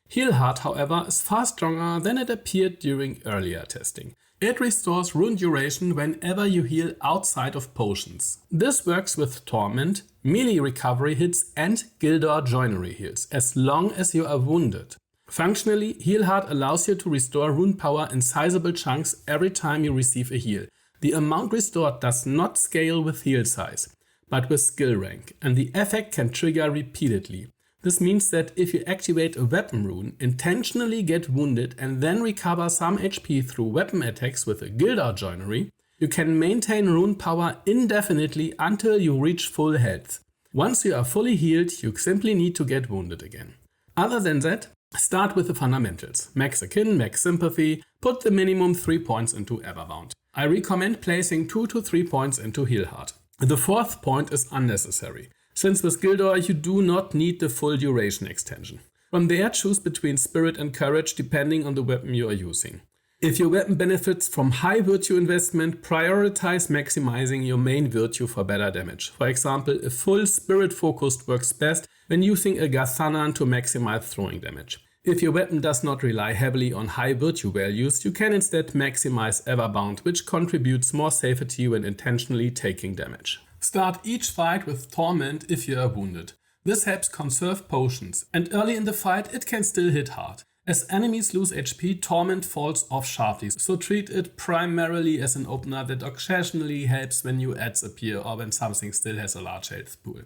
Heal Heart, however, is far stronger than it appeared during earlier testing. It restores rune duration whenever you heal outside of potions. This works with Torment, melee recovery hits and Gildor Joinery heals, as long as you are wounded. Functionally, Heal Heart allows you to restore rune power in sizable chunks every time you receive a heal. The amount restored does not scale with heal size, but with skill rank, and the effect can trigger repeatedly. This means that if you activate a weapon rune, intentionally get wounded and then recover some HP through weapon attacks with a Gildor Joinery, you can maintain rune power indefinitely until you reach full health. Once you are fully healed, you simply need to get wounded again. Other than that, start with the fundamentals. Max Akin, max Sympathy, put the minimum 3 points into Everbound. I recommend placing 2 to 3 points into Heal Heart. The 4th point is unnecessary, since with Gildor you do not need the full duration extension. From there, choose between Spirit and Courage depending on the weapon you are using. If your weapon benefits from high virtue investment, prioritize maximizing your main virtue for better damage. For example, a full Spirit focused works best when using a Gathanan to maximize throwing damage. If your weapon does not rely heavily on high virtue values, you can instead maximize Everbound, which contributes more safety when intentionally taking damage. Start each fight with Torment if you are wounded. This helps conserve potions, and early in the fight it can still hit hard. As enemies lose HP, Torment falls off sharply, so treat it primarily as an opener that occasionally helps when new adds appear or when something still has a large health pool.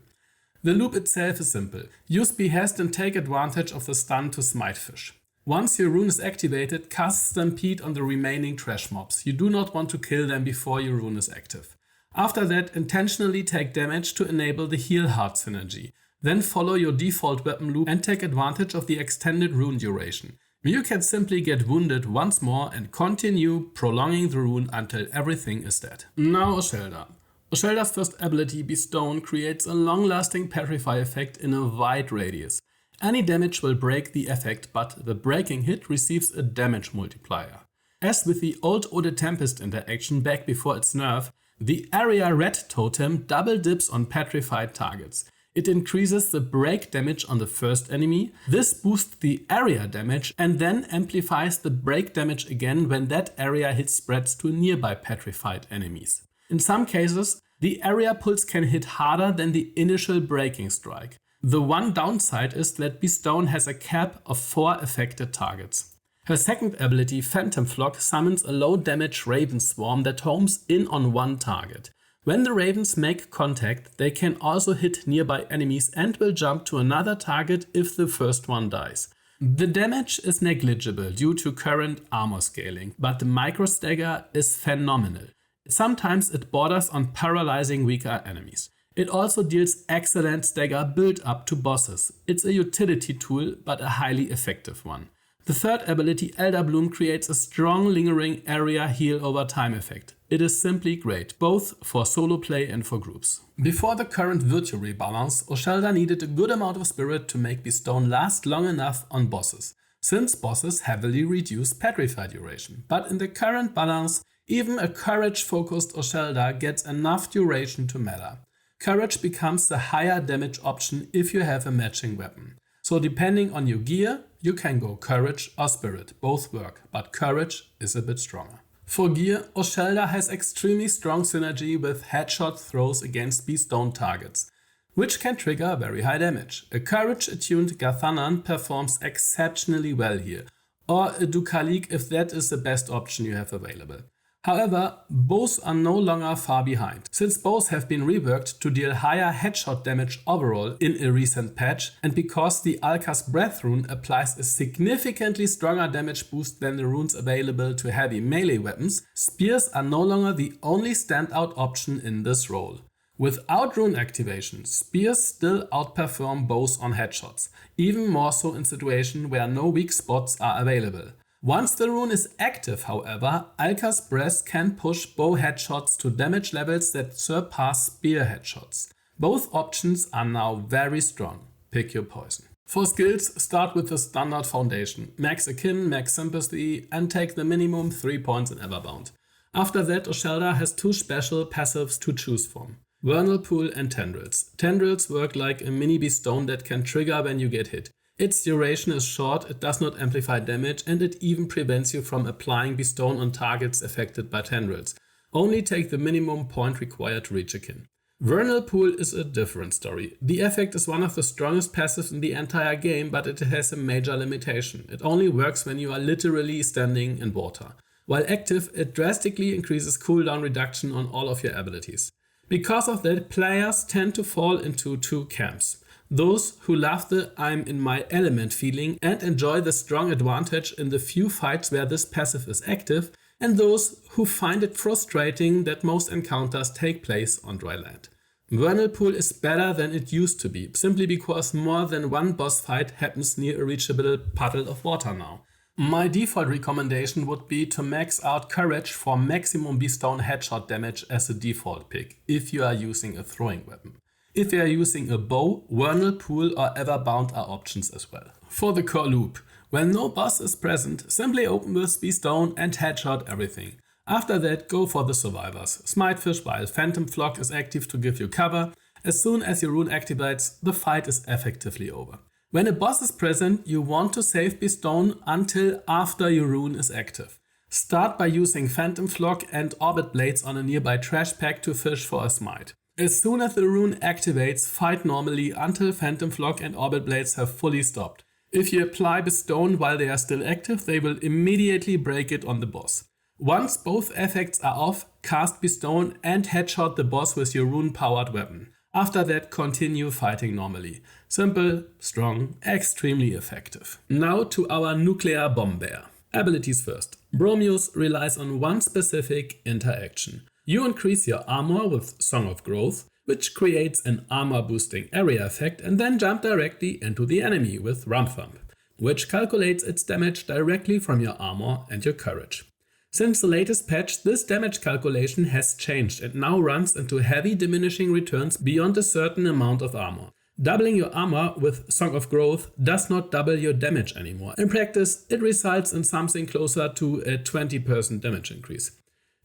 The loop itself is simple. Use Behest and take advantage of the stun to smite fish. Once your rune is activated, cast Stampede on the remaining trash mobs. You do not want to kill them before your rune is active. After that, intentionally take damage to enable the Heal Heart synergy. Then follow your default weapon loop and take advantage of the extended rune duration. You can simply get wounded once more and continue prolonging the rune until everything is dead. Now Oscelda. Oscelda's first ability, Bestone, creates a long-lasting petrify effect in a wide radius. Any damage will break the effect, but the breaking hit receives a damage multiplier. As with the old Ode Tempest interaction back before its nerf, the Area Red Totem double dips on petrified targets. It increases the break damage on the first enemy, this boosts the area damage and then amplifies the break damage again when that area hit spreads to nearby petrified enemies. In some cases, the area pulse can hit harder than the initial breaking strike. The one downside is that Bestone has a cap of 4 affected targets. Her second ability, Phantom Flock, summons a low damage Raven Swarm that homes in on one target. When the ravens make contact, they can also hit nearby enemies and will jump to another target if the first one dies. The damage is negligible due to current armor scaling, but the micro stagger is phenomenal. Sometimes it borders on paralyzing weaker enemies. It also deals excellent stagger build up to bosses. It's a utility tool, but a highly effective one. The third ability, Elder Bloom, creates a strong lingering area heal over time effect. It is simply great, both for solo play and for groups. Before the current virtue rebalance, Oscelda needed a good amount of spirit to make Bestone last long enough on bosses, since bosses heavily reduce petrify duration. But in the current balance, even a courage-focused Oscelda gets enough duration to matter. Courage becomes the higher damage option if you have a matching weapon. So depending on your gear, you can go courage or spirit, both work, but courage is a bit stronger. For gear, Oscelda has extremely strong synergy with headshot throws against Bestone targets, which can trigger very high damage. A courage-attuned Gathanan performs exceptionally well here, or a Dukalik if that is the best option you have available. However, both are no longer far behind, since both have been reworked to deal higher headshot damage overall in a recent patch, and because the Alka's Breath rune applies a significantly stronger damage boost than the runes available to heavy melee weapons, spears are no longer the only standout option in this role. Without rune activation, spears still outperform bows on headshots, even more so in situations where no weak spots are available. Once the rune is active, however, Alka's Breath can push bow headshots to damage levels that surpass spear headshots. Both options are now very strong. Pick your poison. For skills, start with the standard foundation. Max Akin, max Sympathy, and take the minimum 3 points in Everbound. After that, Oscelda has 2 special passives to choose from. Whirlpool and Tendrils. Tendrils work like a mini Bestone that can trigger when you get hit. Its duration is short, it does not amplify damage, and it even prevents you from applying Bestown on targets affected by tendrils. Only take the minimum point required to reach a kin. Whirlpool is a different story. The effect is one of the strongest passives in the entire game, but it has a major limitation. It only works when you are literally standing in water. While active, it drastically increases cooldown reduction on all of your abilities. Because of that, players tend to fall into two camps. Those who love the I'm in my element feeling and enjoy the strong advantage in the few fights where this passive is active, and those who find it frustrating that most encounters take place on dry land. Whirlpool is better than it used to be, simply because more than one boss fight happens near a reachable puddle of water now. My default recommendation would be to max out Courage for maximum Bestown headshot damage as a default pick, if you are using a throwing weapon. If you are using a bow, Whirlpool or Everbound are options as well. For the core loop, when no boss is present, simply open with Bestown and headshot everything. After that, go for the survivors. Smitefish while Phantom Flock is active to give you cover. As soon as your rune activates, the fight is effectively over. When a boss is present, you want to save Bestown until after your rune is active. Start by using Phantom Flock and Orbit Blades on a nearby trash pack to fish for a smite. As soon as the rune activates, fight normally until Phantom Flock and Orbit Blades have fully stopped. If you apply Bestown while they are still active, they will immediately break it on the boss. Once both effects are off, cast Bestown and headshot the boss with your rune-powered weapon. After that, continue fighting normally. Simple, strong, extremely effective. Now to our nuclear bomb bear. Abilities first. Bromius relies on one specific interaction. You increase your armor with Song of Growth, which creates an armor boosting area effect, and then jump directly into the enemy with Rump Thump, which calculates its damage directly from your armor and your courage. Since the latest patch, this damage calculation has changed and now runs into heavy diminishing returns beyond a certain amount of armor. Doubling your armor with Song of Growth does not double your damage anymore. In practice, it results in something closer to a 20% damage increase.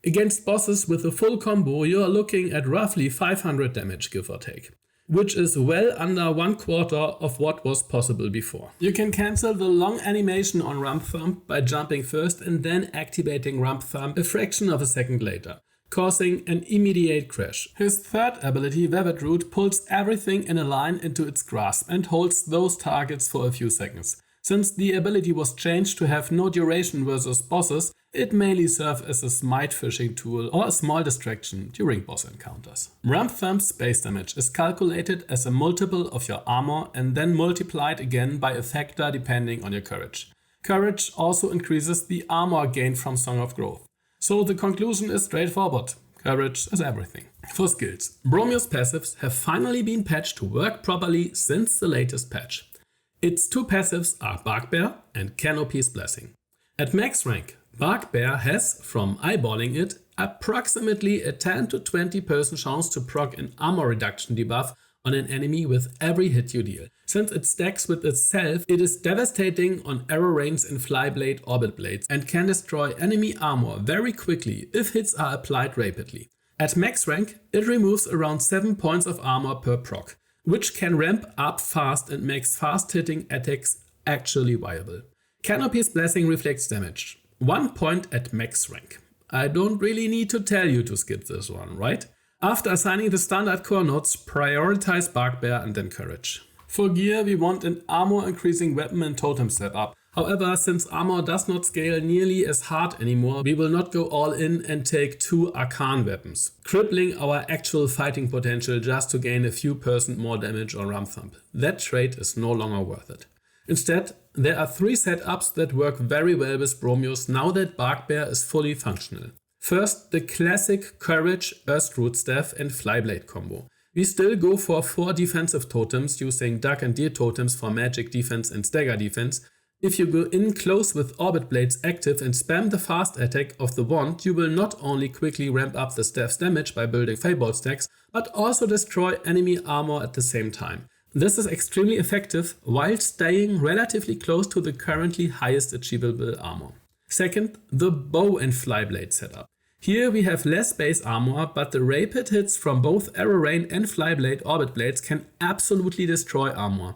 Against bosses with a full combo, you are looking at roughly 500 damage, give or take, which is well under 1/4 of what was possible before. You can cancel the long animation on Rump Thump by jumping first and then activating Rump Thump a fraction of a second later, causing an immediate crash. His third ability, Vivid Root, pulls everything in a line into its grasp and holds those targets for a few seconds. Since the ability was changed to have no duration versus bosses, it mainly serves as a smite fishing tool or a small distraction during boss encounters. Rump Thump's base damage is calculated as a multiple of your armor and then multiplied again by a factor depending on your courage. Courage also increases the armor gained from Song of Growth. So the conclusion is straightforward. Courage is everything. For skills, Bromius passives have finally been patched to work properly since the latest patch. Its two passives are Bugbear and Canopy's Blessing. At max rank, Bugbear has, from eyeballing it, approximately a 10 to 20% chance to proc an armor reduction debuff on an enemy with every hit you deal. Since it stacks with itself, it is devastating on arrow range and Flyblade Orbit Blades and can destroy enemy armor very quickly if hits are applied rapidly. At max rank, it removes around 7 points of armor per proc, which can ramp up fast and makes fast-hitting attacks actually viable. Canopy's Blessing reflects damage. 1 point at max rank. I don't really need to tell you to skip this one, right? After assigning the standard core nodes, prioritize Bugbear and then Courage. For gear, we want an armor increasing weapon and totem setup. However, since armor does not scale nearly as hard anymore, we will not go all in and take 2 Arcane weapons, crippling our actual fighting potential just to gain a few % more damage on Rump Thump. That trade is no longer worth it. Instead, there are 3 setups that work very well with Bromius now that Bugbear is fully functional. First, the classic Courage, Earthroot Staff and Flyblade combo. We still go for 4 defensive totems using Duck and Deer totems for magic defense and stagger defense. If you go in close with Orbit Blades active and spam the fast attack of the wand, you will not only quickly ramp up the staff's damage by building Feybolt stacks, but also destroy enemy armor at the same time. This is extremely effective while staying relatively close to the currently highest achievable armor. Second, the Bow and Flyblade setup. Here we have less base armor, but the rapid hits from both Arrow Rain and Flyblade Orbit Blades can absolutely destroy armor.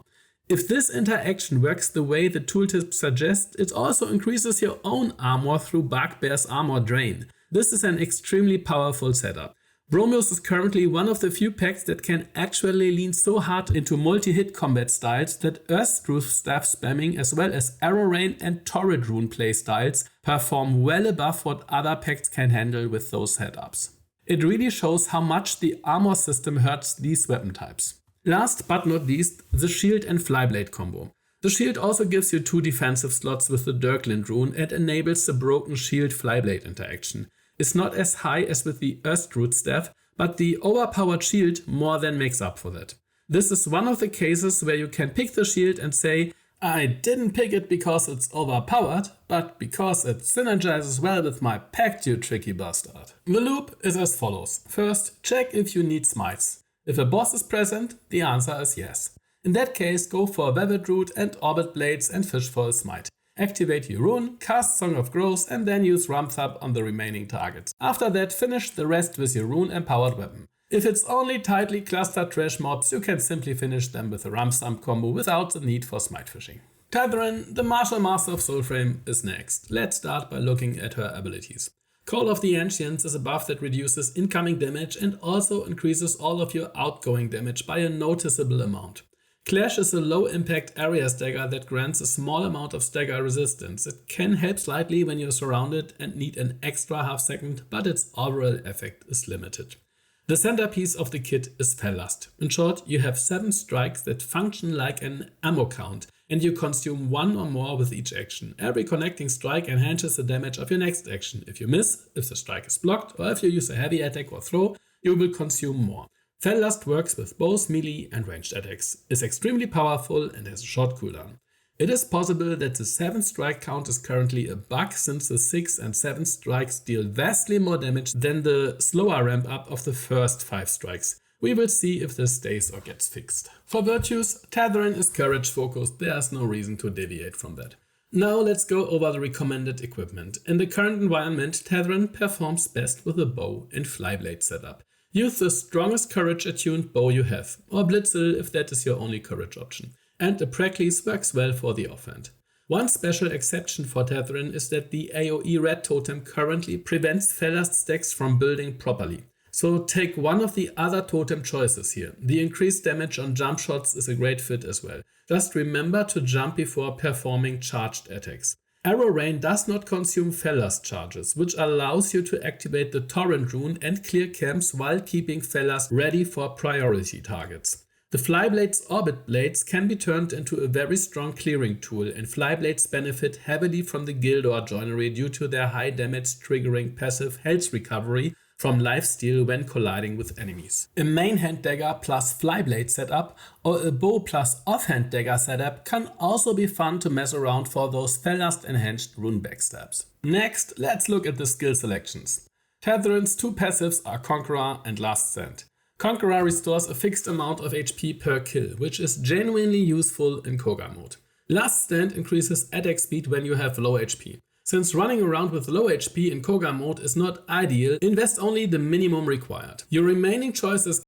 If this interaction works the way the tooltip suggests, it also increases your own armor through Bugbear's Armor Drain. This is an extremely powerful setup. Bromius is currently one of the few packs that can actually lean so hard into multi-hit combat styles that Earthstruth staff spamming as well as Arrow Rain and Torrid Rune playstyles perform well above what other packs can handle with those setups. It really shows how much the armor system hurts these weapon types. Last but not least, the Shield and Flyblade combo. The Shield also gives you 2 defensive slots with the Dirkland rune and enables the Broken Shield Flyblade interaction. It's not as high as with the Earthroot staff, but the overpowered shield more than makes up for that. This is one of the cases where you can pick the shield and say, I didn't pick it because it's overpowered, but because it synergizes well with my Pact, you tricky bastard. The loop is as follows. First, check if you need smites. If a boss is present, the answer is yes. In that case, go for Velvet Root and Orbit Blades and fish for a smite. Activate your rune, cast Song of Growth and then use Rumthub on the remaining targets. After that, finish the rest with your rune empowered weapon. If it's only tightly clustered trash mobs, you can simply finish them with a Rumthump combo without the need for smite fishing. Tethren, the martial master of Soulframe, is next. Let's start by looking at her abilities. Call of the Ancients is a buff that reduces incoming damage and also increases all of your outgoing damage by a noticeable amount. Clash is a low impact area stagger that grants a small amount of stagger resistance. It can help slightly when you're surrounded and need an extra half second, but its overall effect is limited. The centerpiece of the kit is Fellust. In short, you have 7 strikes that function like an ammo count, and you consume 1 or more with each action. Every connecting strike enhances the damage of your next action. If you miss, if the strike is blocked, or if you use a heavy attack or throw, you will consume more. Fellust works with both melee and ranged attacks, is extremely powerful and has a short cooldown. It is possible that the 7 strike count is currently a bug since the 6 and 7 strikes deal vastly more damage than the slower ramp up of the first 5 strikes. We will see if this stays or gets fixed. For virtues, Tethren is courage focused, there's no reason to deviate from that. Now let's go over the recommended equipment. In the current environment, Tethren performs best with a bow and Flyblade setup. Use the strongest courage attuned bow you have, or Blitzel if that is your only courage option. And the Preludes works well for the offhand. One special exception for Tethren is that the AoE red totem currently prevents Fellust stacks from building properly. So take one of the other totem choices here. The increased damage on jump shots is a great fit as well. Just remember to jump before performing charged attacks. Arrow Rain does not consume Fellust charges, which allows you to activate the Torrent rune and clear camps while keeping Fellust ready for priority targets. The Flyblade's Orbit Blades can be turned into a very strong clearing tool, and Flyblades benefit heavily from the Gildor Joinery due to their high damage triggering passive health recovery from lifesteal when colliding with enemies. A main hand dagger plus Flyblade setup or a bow plus offhand dagger setup can also be fun to mess around for those Fellust enhanced rune backstabs. Next, let's look at the skill selections. Tethren's 2 passives are Conqueror and Last Stand. Conqueror restores a fixed amount of HP per kill, which is genuinely useful in Cogah mode. Last Stand increases attack speed when you have low HP. Since running around with low HP in Cogah mode is not ideal, invest only the minimum required. Your remaining choices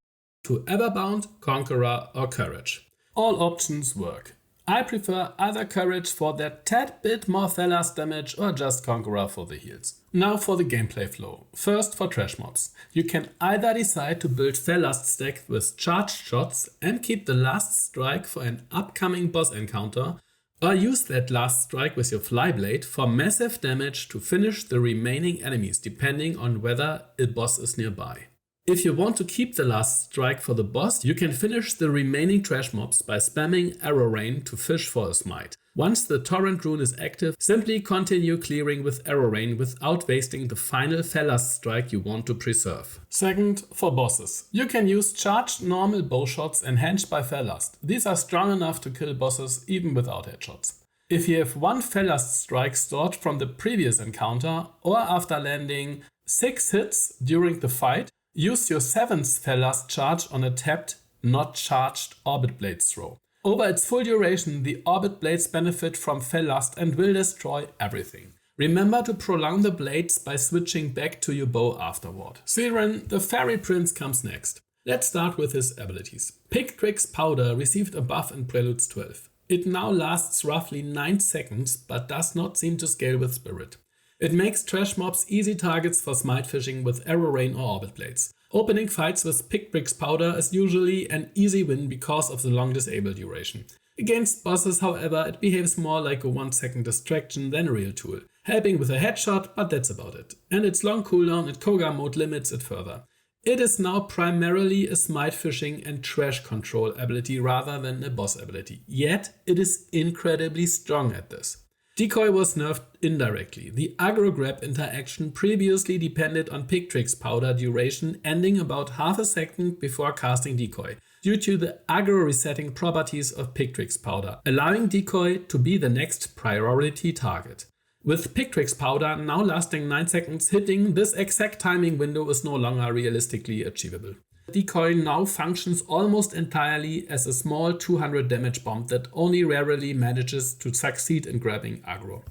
to Everbound, Conqueror or Courage. All options work. I prefer either Courage for that tad bit more Fellust damage or just Conqueror for the heals. Now for the gameplay flow. First for trash mobs. You can either decide to build Fellust stack with charged shots and keep the last strike for an upcoming boss encounter, or use that last strike with your Flyblade for massive damage to finish the remaining enemies depending on whether a boss is nearby. If you want to keep the last strike for the boss, you can finish the remaining trash mobs by spamming Arrow Rain to fish for a smite. Once the Torrent rune is active, simply continue clearing with Arrow Rain without wasting the final Fellust strike you want to preserve. Second, for bosses. You can use charged normal bow shots enhanced by Fellust. These are strong enough to kill bosses even without headshots. If you have 1 Fellust strike stored from the previous encounter, or after landing 6 hits during the fight, use your 7th Fellust charge on a tapped, not charged Orbit Blades throw. Over its full duration, the Orbit Blades benefit from Fellust and will destroy everything. Remember to prolong the blades by switching back to your bow afterward. Sirin, the Fairy Prince, comes next. Let's start with his abilities. Pick-Tricks Powder received a buff in Preludes 12. It now lasts roughly 9 seconds, but does not seem to scale with Spirit. It makes trash mobs easy targets for smite fishing with Arrow Rain or Orbit Blades. Opening fights with Pick-Tricks Powder is usually an easy win because of the long disable duration. Against bosses, however, it behaves more like a 1 second distraction than a real tool, helping with a headshot, but that's about it. And its long cooldown in Cogah mode limits it further. It is now primarily a smite fishing and trash control ability rather than a boss ability, yet it is incredibly strong at this. Decoy was nerfed indirectly. The aggro grab interaction previously depended on Pick-Tricks Powder duration ending about half a second before casting Decoy, due to the aggro resetting properties of Pick-Tricks Powder, allowing Decoy to be the next priority target. With Pick-Tricks Powder now lasting 9 seconds, hitting this exact timing window is no longer realistically achievable. Decoy now functions almost entirely as a small 200 damage bomb that only rarely manages to succeed in grabbing aggro.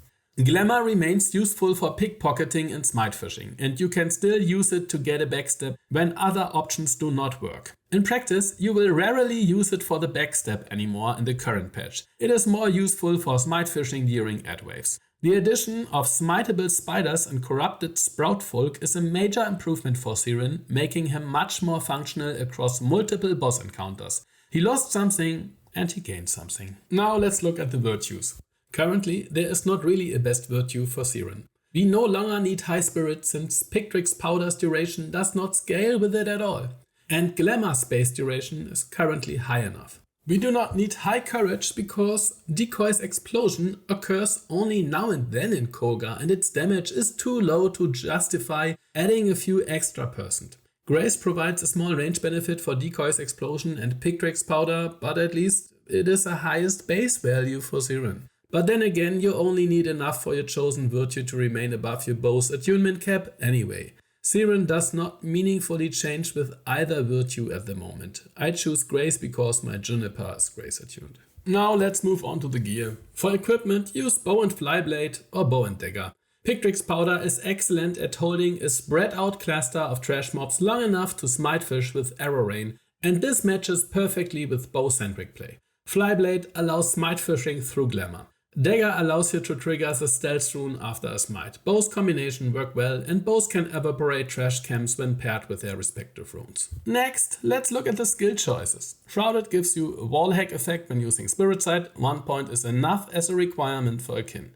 Glamour remains useful for pickpocketing and smite fishing, and you can still use it to get a backstab when other options do not work. In practice, you will rarely use it for the backstab anymore in the current patch. It is more useful for smite fishing during ad waves. The addition of smiteable spiders and corrupted sprout folk is a major improvement for Sirin, making him much more functional across multiple boss encounters. He lost something and he gained something. Now let's look at the virtues. Currently, there is not really a best virtue for Sirin. We no longer need high spirit since Pick-Tricks Powder's duration does not scale with it at all. And Glamour space duration is currently high enough. We do not need high courage because Decoy's explosion occurs only now and then in Cogah and its damage is too low to justify adding a few extra %. Grace provides a small range benefit for Decoy's explosion and Pick-Tricks Powder, but at least it is a highest base value for Sirin. But then again, you only need enough for your chosen virtue to remain above your bow's attunement cap anyway. Sirin does not meaningfully change with either virtue at the moment. I choose Grace because my Juniper is Grace attuned. Now let's move on to the gear. For equipment, use Bow and Flyblade or Bow and Dagger. Pick-Tricks Powder is excellent at holding a spread out cluster of trash mobs long enough to smite fish with Arrow Rain, and this matches perfectly with bow-centric play. Flyblade allows smite fishing through Glamour. Dagger allows you to trigger the stealth rune after a smite. Both combinations work well and both can evaporate trash cams when paired with their respective runes. Next, let's look at the skill choices. Shrouded gives you a wall hack effect when using Spirit Sight. 1 point is enough as a requirement for a kin.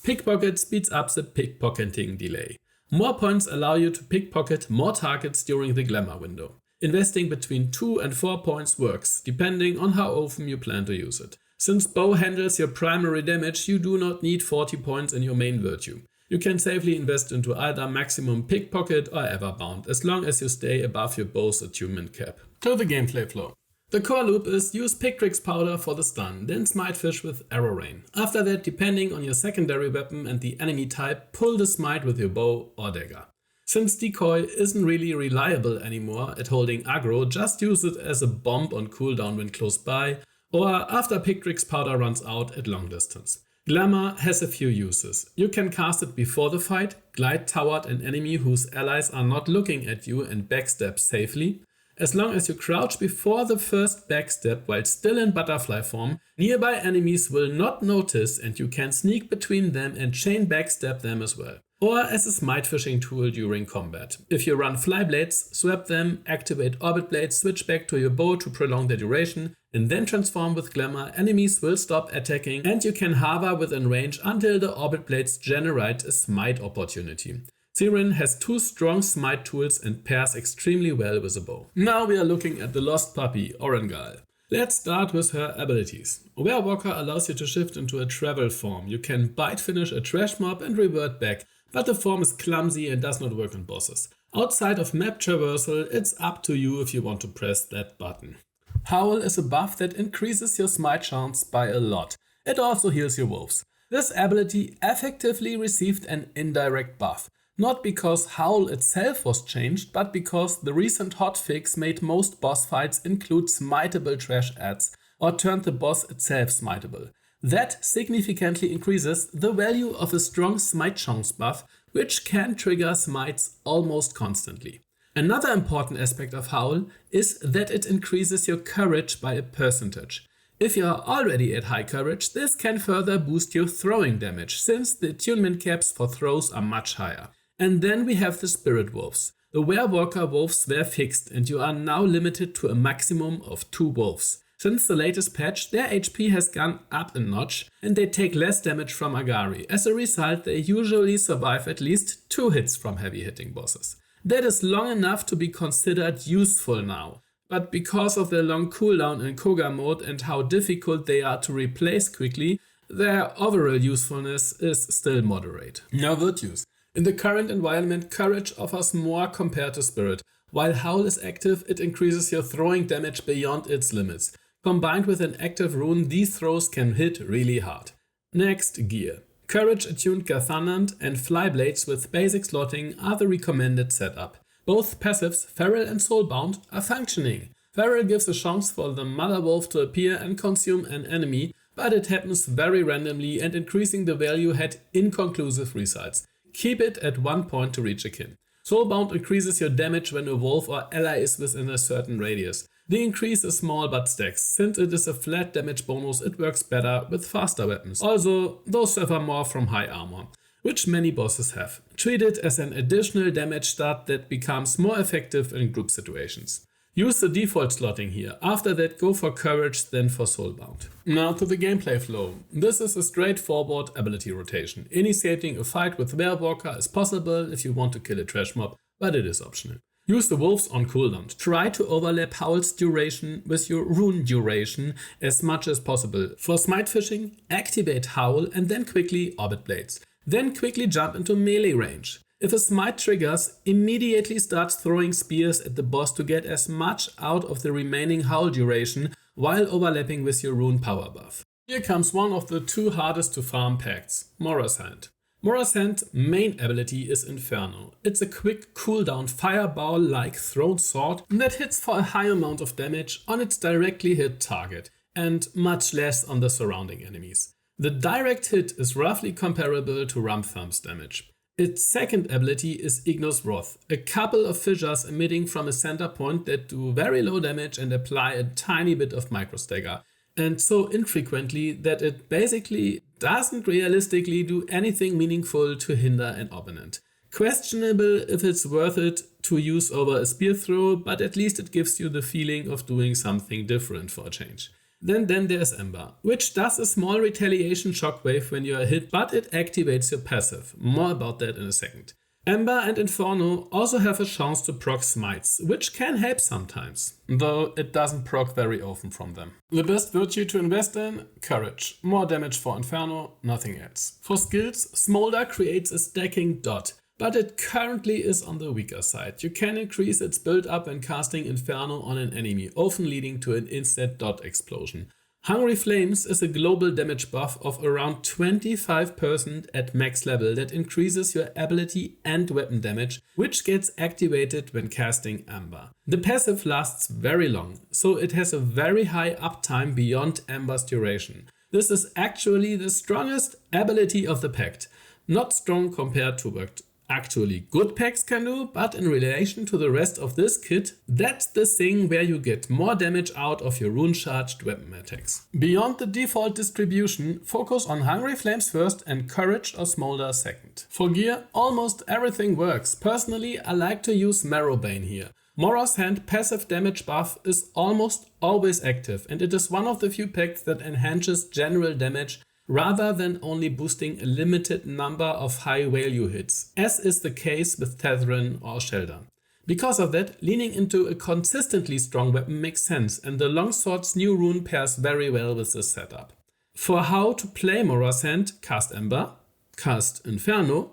Pickpocket speeds up the pickpocketing delay. More points allow you to pickpocket more targets during the Glamour window. Investing between 2 and 4 points works, depending on how often you plan to use it. Since Bow handles your primary damage, you do not need 40 points in your main virtue. You can safely invest into either maximum pickpocket or everbound, as long as you stay above your Bow's attunement cap. To the gameplay flow. The core loop is use Pick-Tricks Powder for the stun, then smite fish with Arrow Rain. After that, depending on your secondary weapon and the enemy type, pull the smite with your bow or dagger. Since Decoy isn't really reliable anymore at holding aggro, just use it as a bomb on cooldown when close by, or after Pick-Tricks Powder runs out at long distance. Glamour has a few uses. You can cast it before the fight, glide toward an enemy whose allies are not looking at you and backstab safely. As long as you crouch before the first backstab while still in butterfly form, nearby enemies will not notice and you can sneak between them and chain backstab them as well. Or as a smite fishing tool during combat. If you run Flyblades, swap them, activate Orbit Blades, switch back to your bow to prolong their duration, and then transform with Glamour, enemies will stop attacking and you can hover within range until the Orbit Blades generate a smite opportunity. Sirin has 2 strong smite tools and pairs extremely well with a bow. Now we are looking at the lost puppy, Orengall. Let's start with her abilities. Werewalker allows you to shift into a travel form. You can bite finish a trash mob and revert back, but the form is clumsy and does not work on bosses. Outside of map traversal, it's up to you if you want to press that button. Howl is a buff that increases your smite chance by a lot. It also heals your wolves. This ability effectively received an indirect buff. Not because Howl itself was changed, but because the recent hotfix made most boss fights include smiteable trash adds or turned the boss itself smiteable. That significantly increases the value of a strong smite chance buff, which can trigger smites almost constantly. Another important aspect of Howl is that it increases your courage by a percentage. If you are already at high courage, this can further boost your throwing damage, since the attunement caps for throws are much higher. And then we have the Spirit Wolves. The Werewalker wolves were fixed and you are now limited to a maximum of 2 wolves. Since the latest patch, their HP has gone up a notch and they take less damage from Agari. As a result, they usually survive at least 2 hits from heavy hitting bosses. That is long enough to be considered useful now. But because of their long cooldown in Cogah mode and how difficult they are to replace quickly, their overall usefulness is still moderate. Now virtues. In the current environment, Courage offers more compared to Spirit. While Howl is active, it increases your throwing damage beyond its limits. Combined with an active rune, these throws can hit really hard. Next, gear. Courage attuned Gathanant and Flyblades with basic slotting are the recommended setup. Both passives, Feral and Soulbound, are functioning. Feral gives a chance for the Mother Wolf to appear and consume an enemy, but it happens very randomly and increasing the value had inconclusive results. Keep it at 1 point to reach a kin. Soulbound increases your damage when a wolf or ally is within a certain radius. The increase is small but stacks. Since it is a flat damage bonus, it works better with faster weapons. Also, those suffer more from high armor, which many bosses have. Treat it as an additional damage stat that becomes more effective in group situations. Use the default slotting here. After that, go for Courage, then for Soulbound. Now to the gameplay flow. This is a straightforward ability rotation. Initiating a fight with Werewalker is possible if you want to kill a trash mob, but it is optional. Use the wolves on cooldown. Try to overlap Howl's duration with your rune duration as much as possible. For smite fishing, activate Howl and then quickly orbit blades. Then quickly jump into melee range. If a smite triggers, immediately start throwing spears at the boss to get as much out of the remaining Howl duration while overlapping with your rune power buff. Here comes one of the 2 hardest to farm pacts, Mora's Hand. Mora's Hand's main ability is Inferno. It's a quick cooldown fireball-like thrown sword that hits for a high amount of damage on its directly hit target and much less on the surrounding enemies. The direct hit is roughly comparable to Rumthumb's damage. Its second ability is Ignos Wrath, a couple of fissures emitting from a center point that do very low damage and apply a tiny bit of microstagger, and so infrequently that it basically doesn't realistically do anything meaningful to hinder an opponent. Questionable if it's worth it to use over a spear throw, but at least it gives you the feeling of doing something different for a change. Then there's Ember, which does a small retaliation shockwave when you are hit, but it activates your passive. More about that in a second. Ember and Inferno also have a chance to proc smites, which can help sometimes, though it doesn't proc very often from them. The best virtue to invest in? Courage. More damage for Inferno, nothing else. For skills, Smolder creates a stacking dot, but it currently is on the weaker side. You can increase its build up when casting Inferno on an enemy, often leading to an instant dot explosion. Hungry Flames is a global damage buff of around 25% at max level that increases your ability and weapon damage, which gets activated when casting Ember. The passive lasts very long, so it has a very high uptime beyond Ember's duration. This is actually the strongest ability of the Pact. Not strong compared to what actually good packs can do, but in relation to the rest of this kit, that's the thing where you get more damage out of your rune-charged weapon attacks. Beyond the default distribution, focus on Hungry Flames first and Courage or Smolder second. For gear, almost everything works. Personally, I like to use Marrowbane here. Mora's Hand passive damage buff is almost always active, and it is one of the few packs that enhances general damage rather than only boosting a limited number of high value hits, as is the case with Tethren or Oscelda. Because of that, leaning into a consistently strong weapon makes sense, and the Longsword's new rune pairs very well with this setup. For how to play Mora's Hand, cast Ember, cast Inferno,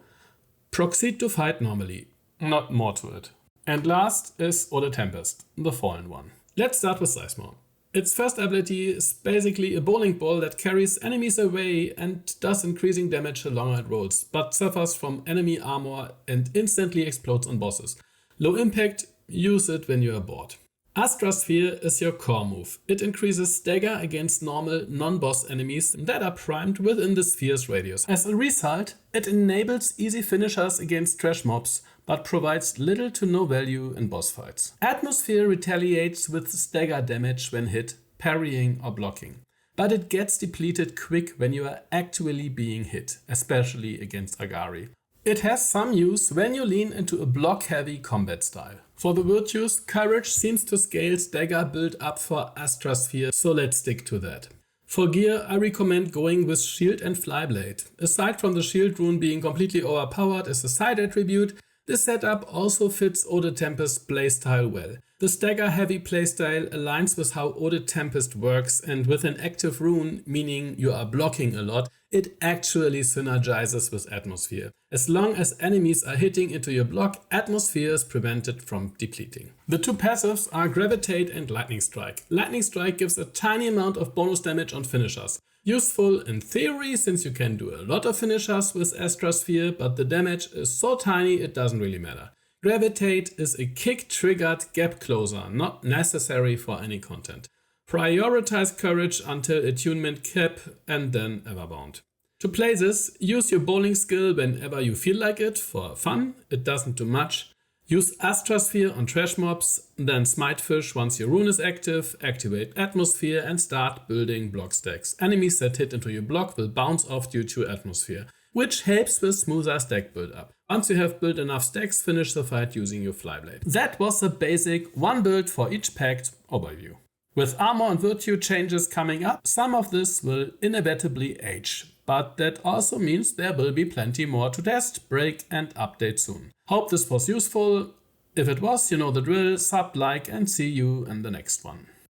proceed to fight normally. Not more to it. And last is Ode Tempest, the fallen one. Let's start with Sizemore. Its first ability is basically a bowling ball that carries enemies away and does increasing damage the longer it rolls, but suffers from enemy armor and instantly explodes on bosses. Low impact, use it when you are bored. Astra Sphere is your core move. It increases stagger against normal non-boss enemies that are primed within the sphere's radius. As a result, it enables easy finishers against trash mobs, but provides little to no value in boss fights. Atmosphere retaliates with stagger damage when hit, parrying or blocking, but it gets depleted quick when you are actually being hit, especially against Agari. It has some use when you lean into a block-heavy combat style. For the virtues, Courage seems to scale stagger build up for Astrosphere, so let's stick to that. For gear, I recommend going with Shield and Flyblade. Aside from the Shield rune being completely overpowered as a side attribute, this setup also fits Ode Tempest's playstyle well. The stagger-heavy playstyle aligns with how Ode Tempest works, and with an active rune, meaning you are blocking a lot, it actually synergizes with Atmosphere. As long as enemies are hitting into your block, Atmosphere is prevented from depleting. The two passives are Gravitate and Lightning Strike. Lightning Strike gives a tiny amount of bonus damage on finishers. Useful in theory, since you can do a lot of finishers with Astrosphere, but the damage is so tiny it doesn't really matter. Gravitate is a kick-triggered gap closer, not necessary for any content. Prioritize Courage until Attunement cap and then Everbound. To play this, use your bowling skill whenever you feel like it for fun, it doesn't do much. Use Astrosphere on trash mobs, then Smitefish once your rune is active, activate Atmosphere and start building block stacks. Enemies that hit into your block will bounce off due to Atmosphere, which helps with smoother stack build up. Once you have built enough stacks, finish the fight using your Flyblade. That was the basic one build for each pact overview. With armor and virtue changes coming up, some of this will inevitably age. But that also means there will be plenty more to test, break and update soon. Hope this was useful. If it was, you know the drill, sub, like and see you in the next one.